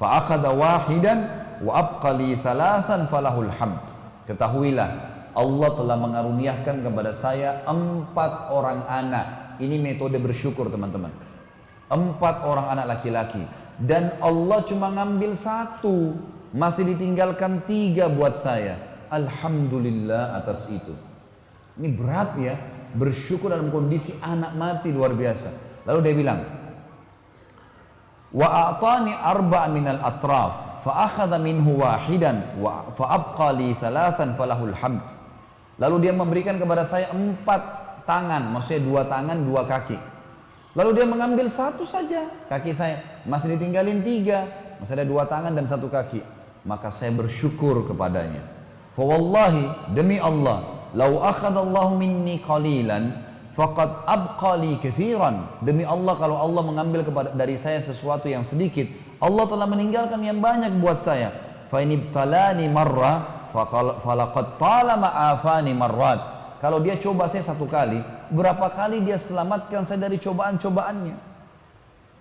Speaker 1: fa akhadha wahidan wa abqa li thalathan falahul hamd. Ketahuilah, Allah telah mengaruniakan kepada saya 4 orang anak. Ini metode bersyukur teman-teman. 4 orang anak laki-laki, dan Allah cuma ngambil 1, masih ditinggalkan 3 buat saya. Alhamdulillah atas itu. Ini berat ya, bersyukur dalam kondisi anak mati, luar biasa. Lalu dia bilang, wa a'tani arba' minal atraf fa akhadha minhu wahidan wa fa abqa li thalathan falahul hamd. Lalu dia memberikan kepada saya 4 tangan, maksudnya 2 tangan 2 kaki. Lalu dia mengambil 1 saja kaki saya, masih ditinggalin 3, masih ada 2 tangan dan 1 kaki. Maka saya bersyukur kepadanya. Fa wallahi, demi Allah, lau akhadallahu minni qalilan faqad abqa li katsiran. Demi Allah, kalau Allah mengambil dari saya sesuatu yang sedikit, Allah telah meninggalkan yang banyak buat saya. Fa inibtalani marra falaqad talama afani marrat. Kalau dia coba saya 1 kali, berapa kali dia selamatkan saya dari cobaan-cobaannya.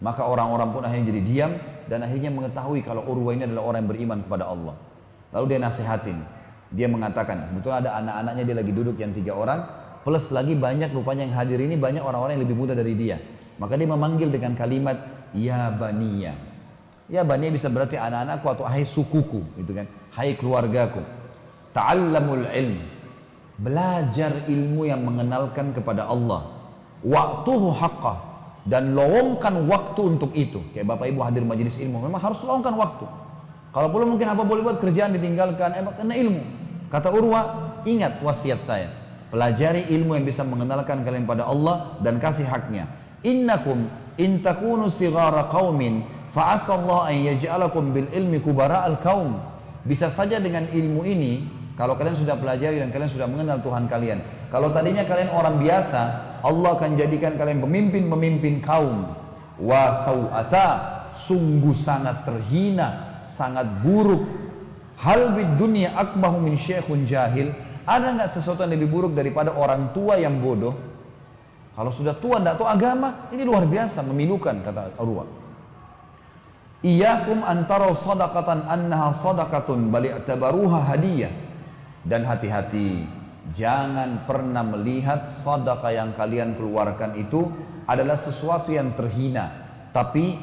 Speaker 1: Maka orang-orang pun akhirnya jadi diam dan akhirnya mengetahui kalau Urwah ini adalah orang yang beriman kepada Allah. Lalu dia nasihatin, dia mengatakan, betul ada anak-anaknya, dia lagi duduk yang 3 orang, plus lagi banyak rupanya yang hadir ini banyak orang-orang yang lebih muda dari dia. Maka dia memanggil dengan kalimat ya baniya. Ya baniya bisa berarti anak-anakku atau hai sukuku, gitu kan, hai keluargaku. Ta'allamul ilm, belajar ilmu yang mengenalkan kepada Allah. Waktuhu haqqah, dan lowongkan waktu untuk itu. Kayak Bapak Ibu hadir majelis ilmu, memang harus lowongkan waktu. Kalau belum mungkin apa boleh buat, kerjaan ditinggalkan, karena ilmu. Kata Urwah, ingat wasiat saya, pelajari ilmu yang bisa mengenalkan kalian pada Allah dan kasih haknya. Innakum in takunu sighara qaumin fa asallahu an yaj'alakum bil ilmi kubara al qaum. Bisa saja dengan ilmu ini, kalau kalian sudah pelajari dan kalian sudah mengenal Tuhan kalian, kalau tadinya kalian orang biasa, Allah akan jadikan kalian pemimpin-pemimpin kaum. Wa sau'ata, sungguh sangat terhina, sangat buruk. Hal bid dunya akbahu min syekhun jahil. Ada nggak sesuatu yang lebih buruk daripada orang tua yang bodoh? Kalau sudah tua tidak tahu agama, ini luar biasa, memilukan, kata Urwah. Iyyakum antara sadaqatan annaha sadaqatun bal i'tabaruha hadiyah. Dan hati-hati, jangan pernah melihat sedekah yang kalian keluarkan itu adalah sesuatu yang terhina, tapi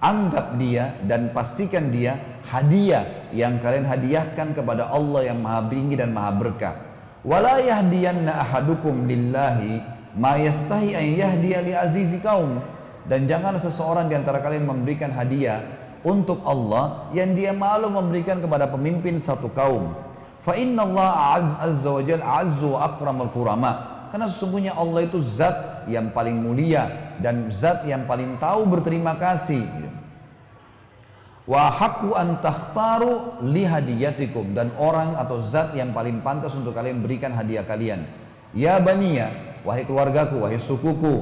Speaker 1: anggap dia dan pastikan dia hadiah yang kalian hadiahkan kepada Allah yang maha tinggi dan maha berkah. Wala yahdiyanna ahadukum lillahi ma yastahi an yahdiya li azizi kaum. Dan jangan seseorang di antara kalian memberikan hadiah untuk Allah yang dia malu memberikan kepada pemimpin satu kaum. Fa inna Allah azza wa jalla azzu wa akramul kurama. Karena sesungguhnya Allah itu zat yang paling mulia dan zat yang paling tahu berterima kasih. Wa haqqu an takhtaru li hadiyatikum, dan orang atau zat yang paling pantas untuk kalian berikan hadiah kalian. Ya baniya, wahai keluargaku, wahai sukuku,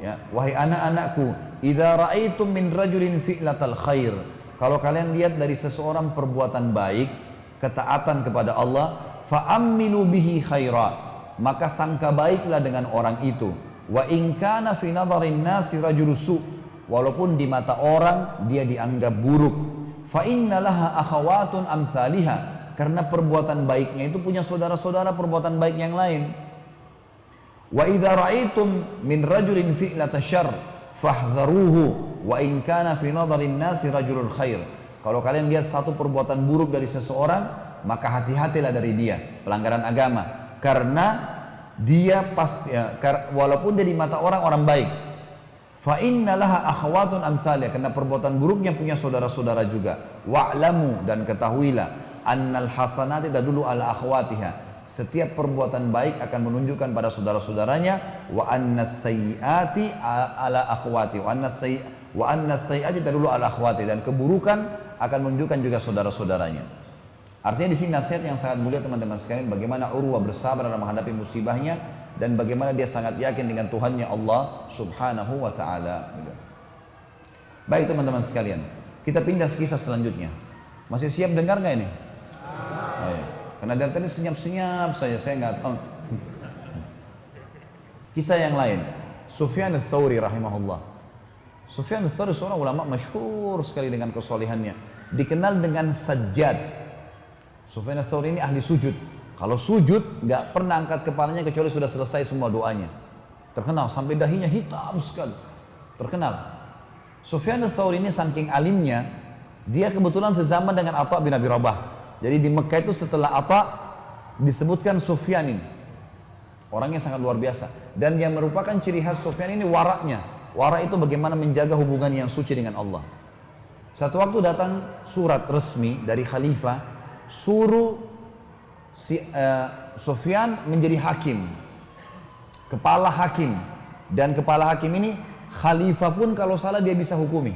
Speaker 1: ya, wahai anak-anakku, idza ra'aitum min rajulin fi'latal khair. Kalau kalian lihat dari seseorang perbuatan baik, ketaatan kepada Allah, fa'ammilu bihi khaira, maka sangka baiklah dengan orang itu. Wa in kana fi nadharin nasi rajul su, walaupun di mata orang dia dianggap buruk. Fa innalaha akhawatun amsalihha, karena perbuatan baiknya itu punya saudara-saudara perbuatan baik yang lain. Wa idza ra'aitum min rajulin fi'lata syarr fahdharuhu wa in kana fi nadharin nasi rajulul khair. Kalau kalian lihat satu perbuatan buruk dari seseorang, maka hati-hatilah dari dia, pelanggaran agama, karena dia pasti ya, walaupun dia di mata orang baik. Fa innalaha akhawatun amsalihha, karena perbuatan buruknya punya saudara-saudara juga. Wa'lamu, dan ketahuilah, annal hasanati tadullu ala akhawatiha, setiap perbuatan baik akan menunjukkan pada saudara-saudaranya. Wa annas sayyiati ala akhwati wa annas sayyiati tadullu ala akhwati, dan keburukan akan menunjukkan juga saudara-saudaranya. Artinya di sini nasihat yang sangat mulia teman-teman sekalian, bagaimana Urwah bersabar dalam menghadapi musibahnya dan bagaimana dia sangat yakin dengan Tuhannya Allah Subhanahu wa taala. Baik teman-teman sekalian, kita pindah kisah selanjutnya. Masih siap dengar nggak ini? Ayo. Karena dari tadi senyap-senyap saja, saya nggak tahu Kisah yang lain, Sufyan ats-Tsauri rahimahullah. Sufyan ats-Tsauri seorang ulama masyhur sekali dengan kesolehannya, dikenal dengan Sajjad. Sufyan ats-Tsauri ini ahli sujud. Kalau sujud nggak pernah angkat kepalanya kecuali sudah selesai semua doanya. Terkenal sampai dahinya hitam sekali. Terkenal. Sufyan ats-Tsauri ini saking alimnya, dia kebetulan sezaman dengan Atha bin Abi Rabah. Jadi di Mekah itu setelah Atha disebutkan Sufyan ini. Orangnya sangat luar biasa. Dan yang merupakan ciri khas Sufyan ini waraknya. Warak itu bagaimana menjaga hubungan yang suci dengan Allah. Satu waktu datang surat resmi dari khalifah, suruh Sufyan menjadi hakim, kepala hakim. Dan kepala hakim ini khalifah pun kalau salah dia bisa hukumi.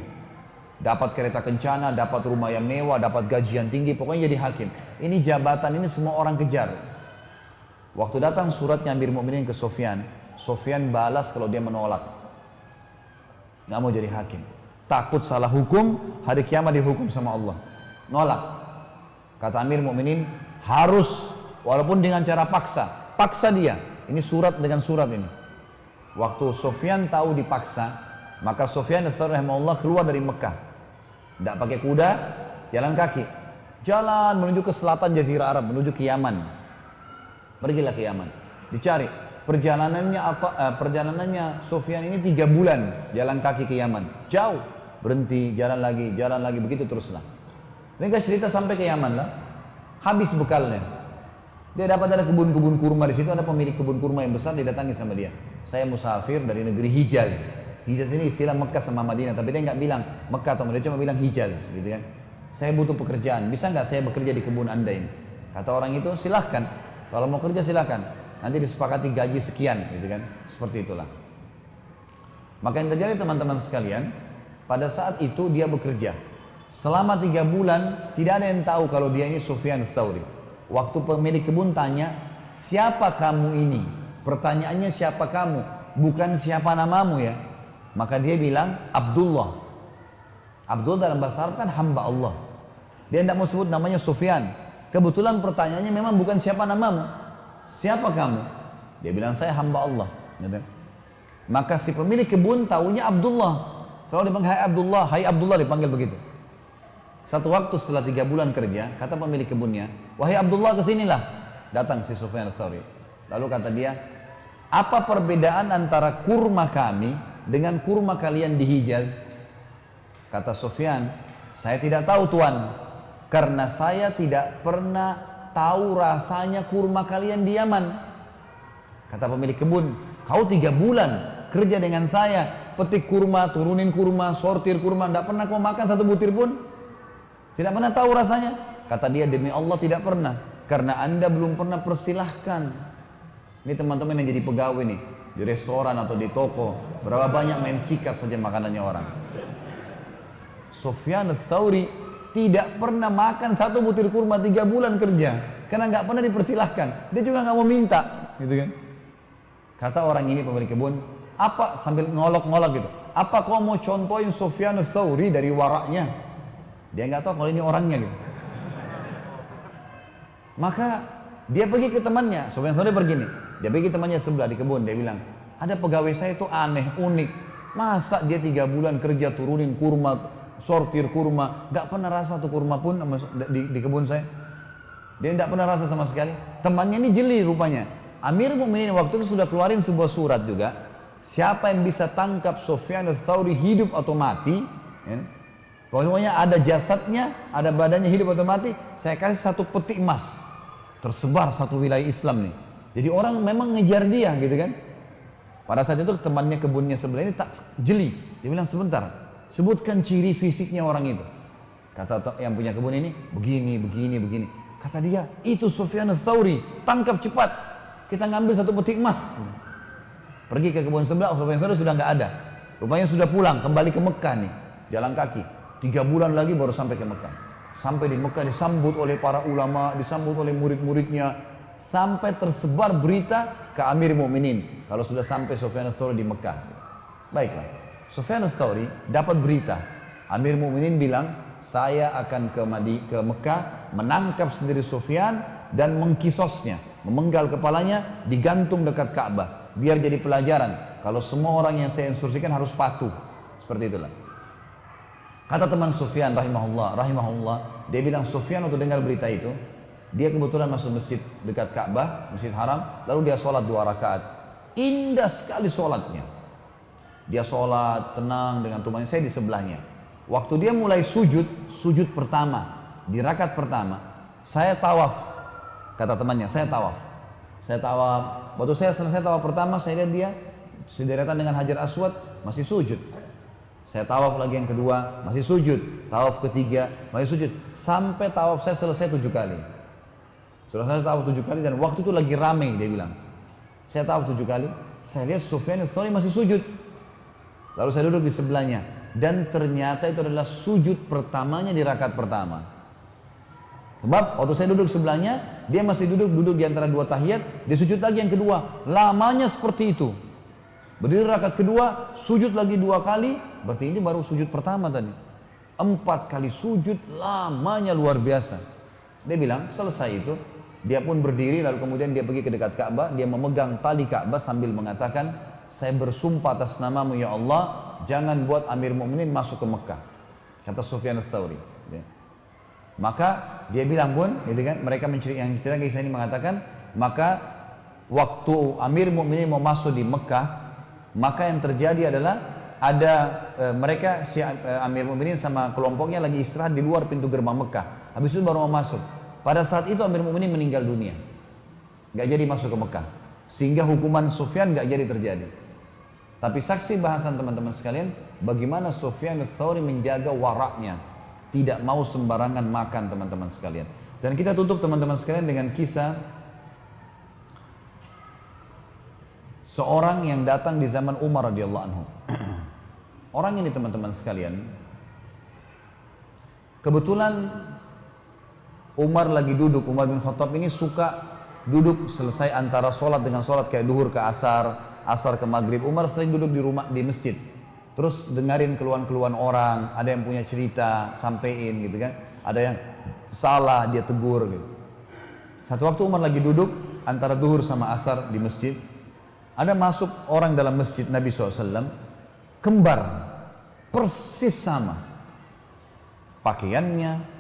Speaker 1: Dapat kereta kencana, dapat rumah yang mewah, dapat gaji yang tinggi, pokoknya jadi hakim. Ini jabatan ini semua orang kejar. Waktu datang suratnya Amir Mukminin ke Sufyan, Sufyan balas kalau dia menolak. Nggak mau jadi hakim, takut salah hukum, hari kiamat dihukum sama Allah. Nolak. Kata Amir Mukminin, harus walaupun dengan cara paksa dia. Ini surat dengan surat ini. Waktu Sufyan tahu dipaksa, maka Sufyan ats-Tsauri rahimahullah keluar dari Mekah. Tidak pakai kuda, jalan kaki. Jalan menuju ke selatan Jazirah Arab, menuju ke Yaman. Pergilah ke Yaman, dicari. Perjalanannya Sufyan ini 3 bulan jalan kaki ke Yaman. Jauh, berhenti, jalan lagi, begitu teruslah. Mereka cerita sampai ke Yaman lah, habis bekalnya. Dia dapat ada kebun-kebun kurma di situ, ada pemilik kebun kurma yang besar, didatangi sama dia. Saya musafir dari negeri Hijaz. Hijaz ini istilah Mekah sama Madinah, tapi dia nggak bilang Mekah atau Madinah, cuma bilang Hijaz, gitu kan. Saya butuh pekerjaan, bisa nggak saya bekerja di kebun anda ini? Kata orang itu, silahkan. Kalau mau kerja silahkan. Nanti disepakati gaji sekian, gitu kan. Seperti itulah. Maka yang terjadi teman-teman sekalian, pada saat itu dia bekerja. Selama 3 bulan, tidak ada yang tahu kalau dia ini Sufyan ats-Tsauri. Waktu pemilik kebun tanya, siapa kamu ini? Pertanyaannya siapa kamu? Bukan siapa namamu ya. Maka dia bilang, Abdullah. Abdullah dalam bahasa Arab kan hamba Allah. Dia tidak mau sebut namanya Sufyan. Kebetulan pertanyaannya memang bukan siapa namamu. Siapa kamu? Dia bilang saya hamba Allah. Maka si pemilik kebun tahunya Abdullah. Selalu dipanggil hai Abdullah dipanggil begitu. Satu waktu setelah 3 bulan kerja, kata pemilik kebunnya, wahai Abdullah kesinilah. Datang si Sufyan ats-Tsauri. Lalu kata dia, apa perbedaan antara kurma kami dengan kurma kalian di Hijaz? Kata Sufyan, saya tidak tahu tuan, karena saya tidak pernah tahu rasanya kurma kalian di Yaman. Kata pemilik kebun, kau 3 bulan kerja dengan saya, petik kurma, turunin kurma, sortir kurma, tidak pernah kau makan satu butir pun? Tidak pernah tahu rasanya? Kata dia, demi Allah tidak pernah, karena anda belum pernah persilahkan. Ini teman-teman yang jadi pegawai nih, di restoran atau di toko, berapa banyak main sikat saja makanannya orang. Sufyan ats-Tsauri tidak pernah makan satu butir kurma 3 bulan kerja, karena nggak pernah dipersilahkan. Dia juga nggak mau minta, gitu kan? Kata orang ini pemilik kebun, apa sambil ngolok-ngolok gitu? Apa kau mau contohin Sufyan ats-Tsauri dari waraknya? Dia nggak tahu kalau ini orangnya gitu. Maka dia pergi ke temannya, Sufyan ats-Tsauri pergi nih. Dia pergi ke temannya sebelah di kebun, dia bilang, ada pegawai saya itu aneh, unik. Masa dia 3 bulan kerja turunin kurma, sortir kurma, gak pernah rasa tuh kurma pun di kebun saya. Dia tidak pernah rasa sama sekali. Temannya ini jeli rupanya. Amir Mukminin waktu itu sudah keluarin sebuah surat juga. Siapa yang bisa tangkap Sufyan ats-Tsauri hidup atau mati, ya, pokoknya ada jasadnya, ada badannya hidup atau mati, saya kasih 1 peti emas. Tersebar satu wilayah Islam nih. Jadi orang memang ngejar dia gitu kan. Pada saat itu temannya kebunnya sebelah ini tak jeli. Dia bilang sebentar, sebutkan ciri fisiknya orang itu. Kata yang punya kebun ini, begini. Kata dia, itu Sufyan ats-Tsauri, tangkap cepat. Kita ngambil 1 peti emas. Pergi ke kebun sebelah, Sufyan ats-Tsauri sudah nggak ada. Rupanya sudah pulang, kembali ke Mekah nih, jalan kaki. 3 bulan lagi baru sampai ke Mekah. Sampai di Mekah disambut oleh para ulama, disambut oleh murid-muridnya, sampai tersebar berita ke Amir Mukminin kalau sudah sampai Sufyan ats-Tsauri di Mekah. Baiklah, Sufyan ats-Tsauri dapat berita. Amir Mukminin bilang, saya akan ke Mekah, menangkap sendiri Sufyan dan mengkisosnya, memenggal kepalanya, digantung dekat Ka'bah. biar jadi pelajaran. Kalau semua orang yang saya instruksikan harus patuh. Seperti itulah. Kata teman Sufyan rahimahullah, dia bilang Sufyan waktu dengar berita itu, dia kebetulan masuk masjid dekat Ka'bah, Masjid Haram, lalu dia sholat 2 rakaat. Indah sekali sholatnya. Dia sholat tenang dengan tumannya, saya di sebelahnya. Waktu dia mulai sujud pertama, di rakaat pertama, saya tawaf. Kata temannya, saya tawaf. Waktu saya selesai tawaf pertama, saya lihat dia sederetan dengan Hajar Aswad, masih sujud. Saya tawaf lagi yang kedua, masih sujud. Tawaf ketiga, masih sujud. Sampai tawaf saya selesai 7 kali. Sudah saya tawaf 7 kali dan waktu itu lagi rame, dia bilang. Saya tawaf 7 kali, saya lihat Sufyan ats-Tsauri masih sujud. Lalu saya duduk di sebelahnya. Dan ternyata itu adalah sujud pertamanya di rakaat pertama. Sebab waktu saya duduk sebelahnya, dia masih duduk di antara 2 tahiyat, dia sujud lagi yang kedua. Lamanya seperti itu. Berdiri rakaat kedua, sujud lagi 2 kali, berarti ini baru sujud pertama tadi. 4 kali sujud, lamanya luar biasa. Dia bilang, selesai itu, dia pun berdiri, lalu kemudian dia pergi ke dekat Ka'bah, dia memegang tali Ka'bah sambil mengatakan, saya bersumpah atas namamu ya Allah, jangan buat Amir Mu'minin masuk ke Mekah. Kata Sufyan ats-Tsauri. Maka dia bilang pun, gitu kan, mereka yang cerita kisah ini mengatakan, maka waktu Amir Mu'minin mau masuk di Mekah, maka yang terjadi adalah ada mereka si Amir Mu'minin sama kelompoknya lagi istirahat di luar pintu gerbang Mekah. Habis itu baru mau masuk. Pada saat itu Amir Mu'minin meninggal dunia, nggak jadi masuk ke Mekah, sehingga hukuman Sufyan nggak jadi terjadi. Tapi saksi bahasan teman-teman sekalian, bagaimana Sufyan ats-Tsauri menjaga waraknya, tidak mau sembarangan makan teman-teman sekalian. Dan kita tutup teman-teman sekalian dengan kisah seorang yang datang di zaman Umar radhiyallahu anhu. Orang ini teman-teman sekalian, kebetulan Umar lagi duduk. Umar bin Khattab ini suka duduk selesai antara sholat dengan sholat, kayak duhur ke asar, asar ke maghrib. Umar sering duduk di rumah, di masjid, terus dengerin keluhan-keluhan orang. Ada yang punya cerita, sampein gitu kan. Ada yang salah, dia tegur gitu. Satu waktu Umar lagi duduk antara duhur sama asar di masjid, ada masuk orang dalam masjid Nabi SAW, kembar, persis sama pakaiannya,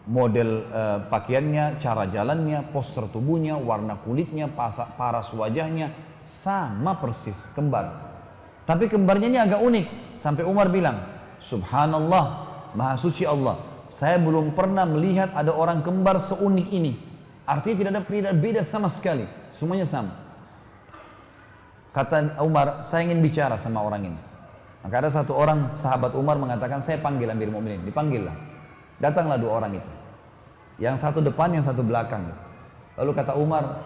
Speaker 1: model pakaiannya, cara jalannya, postur tubuhnya, warna kulitnya, paras wajahnya, sama persis, kembar. Tapi kembarnya ini agak unik, sampai Umar bilang, Subhanallah, Maha Suci Allah, saya belum pernah melihat ada orang kembar seunik ini. Artinya tidak ada beda sama sekali, semuanya sama. Kata Umar, saya ingin bicara sama orang ini. Maka ada satu orang sahabat Umar mengatakan, saya panggil Amir Mu'minin. Dipanggillah. Datanglah 2 orang itu. Yang satu depan, yang satu belakang. Lalu kata Umar,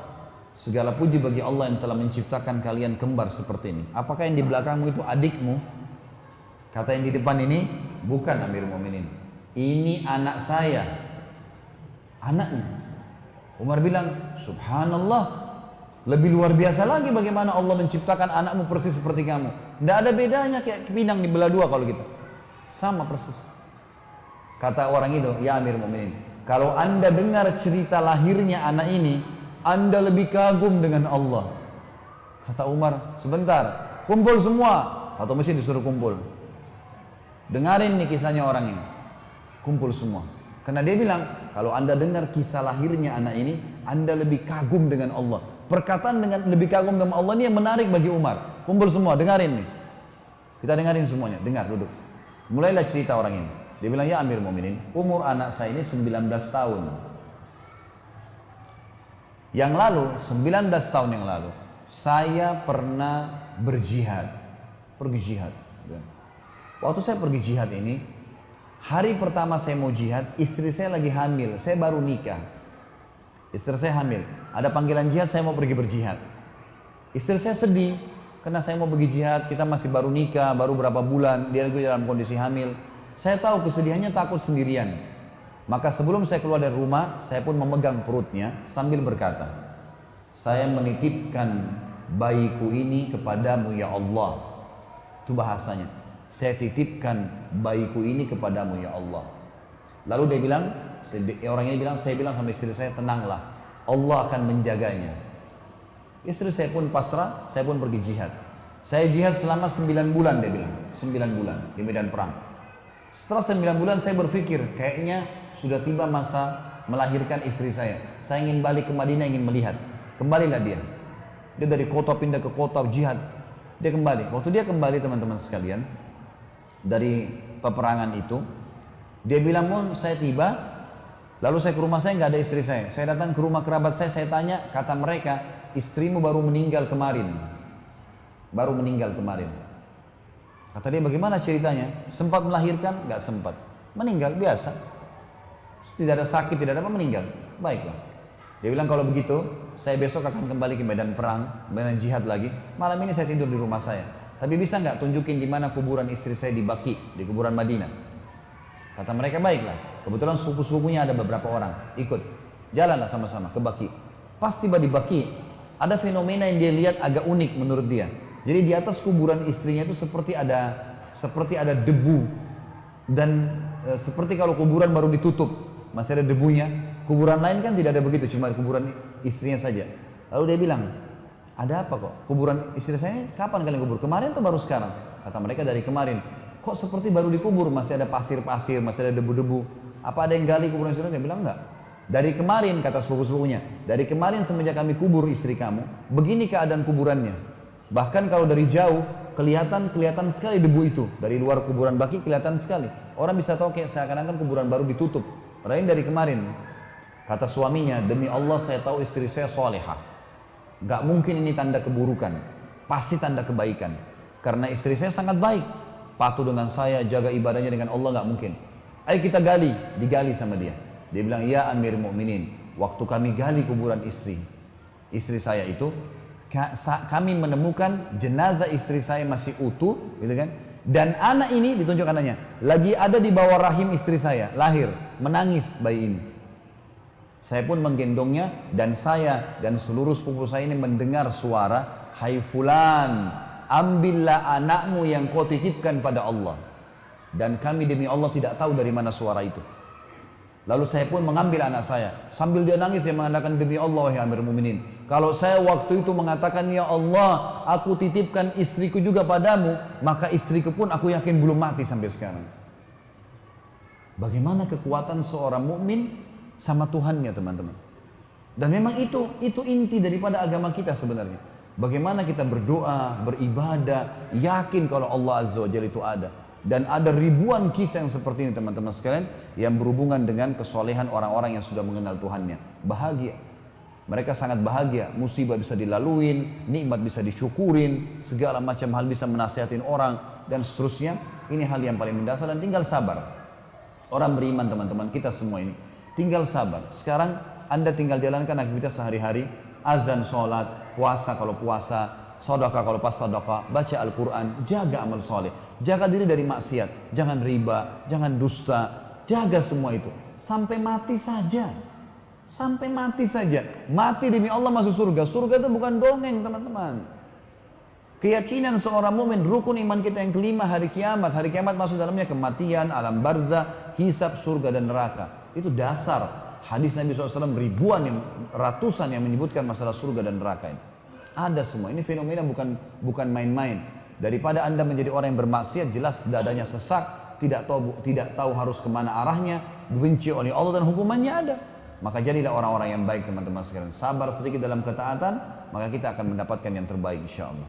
Speaker 1: segala puji bagi Allah yang telah menciptakan kalian kembar seperti ini. Apakah yang di belakangmu itu adikmu? Kata yang di depan ini, bukan Amir Mu'minin. Ini anak saya. Anaknya. Umar bilang, Subhanallah. Lebih luar biasa lagi bagaimana Allah menciptakan anakmu persis seperti kamu. Tidak ada bedanya, kayak pinang dibelah 2 kalau gitu. Sama persis. Kata orang itu, ya Amir Mu'minin, kalau anda dengar cerita lahirnya anak ini, anda lebih kagum dengan Allah. Kata Umar, sebentar, kumpul semua. Atau mesti disuruh kumpul. Dengarin nih kisahnya orang ini. Kumpul semua. Karena dia bilang, kalau anda dengar kisah lahirnya anak ini, anda lebih kagum dengan Allah. Perkataan dengan lebih kagum dengan Allah ini yang menarik bagi Umar. Kumpul semua, dengarin nih. Kita dengarin semuanya, dengar, duduk. Mulailah cerita orang ini. Dia bilang, ya Amir Mu'minin, umur anak saya ini 19 tahun. Yang lalu, 19 tahun yang lalu, saya pernah berjihad. Pergi jihad. Waktu saya pergi jihad ini, hari pertama saya mau jihad, istri saya lagi hamil, saya baru nikah. Istri saya hamil, ada panggilan jihad, saya mau pergi berjihad. Istri saya sedih, karena saya mau pergi jihad, kita masih baru nikah, baru berapa bulan, dia lagi dalam kondisi hamil. Saya tahu kesedihannya, takut sendirian. Maka sebelum saya keluar dari rumah, saya pun memegang perutnya sambil berkata, saya menitipkan bayiku ini kepadamu ya Allah. Itu bahasanya, saya titipkan bayiku ini kepadamu ya Allah. Lalu dia bilang, orang ini bilang, saya bilang sama istri saya, tenanglah, Allah akan menjaganya. Istri saya pun pasrah, saya pun pergi jihad. Saya jihad selama 9 bulan, dia bilang. 9 bulan di medan perang. Setelah 9 bulan saya berpikir, kayaknya sudah tiba masa melahirkan istri saya. Saya ingin balik ke Madinah, ingin melihat. Kembalilah dia. Dia dari kota pindah ke kota jihad. Dia kembali. Waktu dia kembali teman-teman sekalian, dari peperangan itu, dia bilang, "Mun, saya tiba, lalu saya ke rumah saya, nggak ada istri saya. Saya datang ke rumah kerabat saya tanya, kata mereka, istrimu baru meninggal kemarin. Baru meninggal kemarin." Kata dia, "Bagaimana ceritanya? Sempat melahirkan?" "Nggak sempat." "Meninggal biasa. Tidak ada sakit, tidak ada apa, meninggal." "Baiklah." Dia bilang, "Kalau begitu, saya besok akan kembali ke medan perang, medan jihad lagi. Malam ini saya tidur di rumah saya. Tapi bisa nggak tunjukin di mana kuburan istri saya di Baqi, di kuburan Madinah?" Kata mereka, "Baiklah." Kebetulan sepupu-sepupunya ada beberapa orang, ikut. Jalanlah sama-sama ke Baqi. Pas tiba di Baqi, ada fenomena yang dia lihat agak unik menurut dia. Jadi di atas kuburan istrinya itu seperti ada debu, dan seperti kalau kuburan baru ditutup, masih ada debunya. Kuburan lain kan tidak ada begitu, cuma kuburan istrinya saja. Lalu dia bilang, "Ada apa kok? Kuburan istri saya kapan kalian kubur? Kemarin atau baru sekarang?" Kata mereka, "Dari kemarin." "Kok seperti baru dikubur? Masih ada pasir-pasir, masih ada debu-debu. Apa ada yang gali kuburan istri?" Dia bilang, "Enggak. Dari kemarin," kata sepupu-sepupunya, "dari kemarin semenjak kami kubur istri kamu, begini keadaan kuburannya. Bahkan kalau dari jauh kelihatan sekali debu itu. Dari luar kuburan Baqi kelihatan sekali. Orang bisa tahu kayak seakan-akan kuburan baru ditutup. Padahal dari kemarin." Kata suaminya, "Demi Allah saya tahu istri saya solehah. Gak mungkin ini tanda keburukan. Pasti tanda kebaikan. Karena istri saya sangat baik. Patuh dengan saya, jaga ibadahnya dengan Allah, gak mungkin. Ayo kita gali." Digali sama dia. Dia bilang, "Ya Amir Mu'minin, waktu kami gali kuburan istri saya itu, kami menemukan jenazah istri saya masih utuh, gitu kan? Dan anak ini," ditunjuk anaknya, "lagi ada di bawah rahim istri saya, lahir, menangis bayi ini. Saya pun menggendongnya, dan saya dan seluruh sepupu saya ini mendengar suara, 'Hai fulan, ambillah anakmu yang kau titipkan pada Allah.' Dan kami demi Allah tidak tahu dari mana suara itu. Lalu saya pun mengambil anak saya. Sambil dia nangis, dia mengatakan, 'Demi Allah, wahai Amir Mu'minin, kalau saya waktu itu mengatakan, ya Allah, aku titipkan istriku juga padamu, maka istriku pun aku yakin belum mati sampai sekarang.'" Bagaimana kekuatan seorang mukmin sama Tuhannya, teman-teman. Dan memang itu inti daripada agama kita sebenarnya. Bagaimana kita berdoa, beribadah, yakin kalau Allah Azza wa Jalla itu ada. Dan ada ribuan kisah yang seperti ini, teman-teman sekalian, yang berhubungan dengan kesolehan orang-orang yang sudah mengenal Tuhannya. Bahagia. Mereka sangat bahagia. Musibah bisa dilaluin, nikmat bisa disyukurin, segala macam hal bisa menasihatin orang, dan seterusnya. Ini hal yang paling mendasar, dan tinggal sabar. Orang beriman, teman-teman, kita semua ini tinggal sabar. Sekarang Anda tinggal jalankan aktivitas sehari-hari, azan, sholat, puasa kalau puasa, sedekah kalau pas sedekah, baca Al-Quran, jaga amal soleh, jaga diri dari maksiat, jangan riba, jangan dusta, jaga semua itu sampai mati saja. Sampai mati saja. Mati demi Allah masuk surga. Surga itu bukan dongeng, teman-teman. Keyakinan seorang mukmin, rukun iman kita yang kelima, hari kiamat. Hari kiamat masuk dalamnya kematian, alam barzah, hisab, surga dan neraka. Itu dasar. Hadis Nabi SAW ribuan, ratusan yang menyebutkan masalah surga dan neraka ini. Ada semua. Ini fenomena bukan main-main. Daripada Anda menjadi orang yang bermaksiat, jelas dadanya sesak, tidak tahu harus kemana arahnya, dibenci oleh Allah dan hukumannya ada. Maka jadilah orang-orang yang baik, teman-teman sekalian. Sabar sedikit dalam ketaatan, maka kita akan mendapatkan yang terbaik, insya Allah.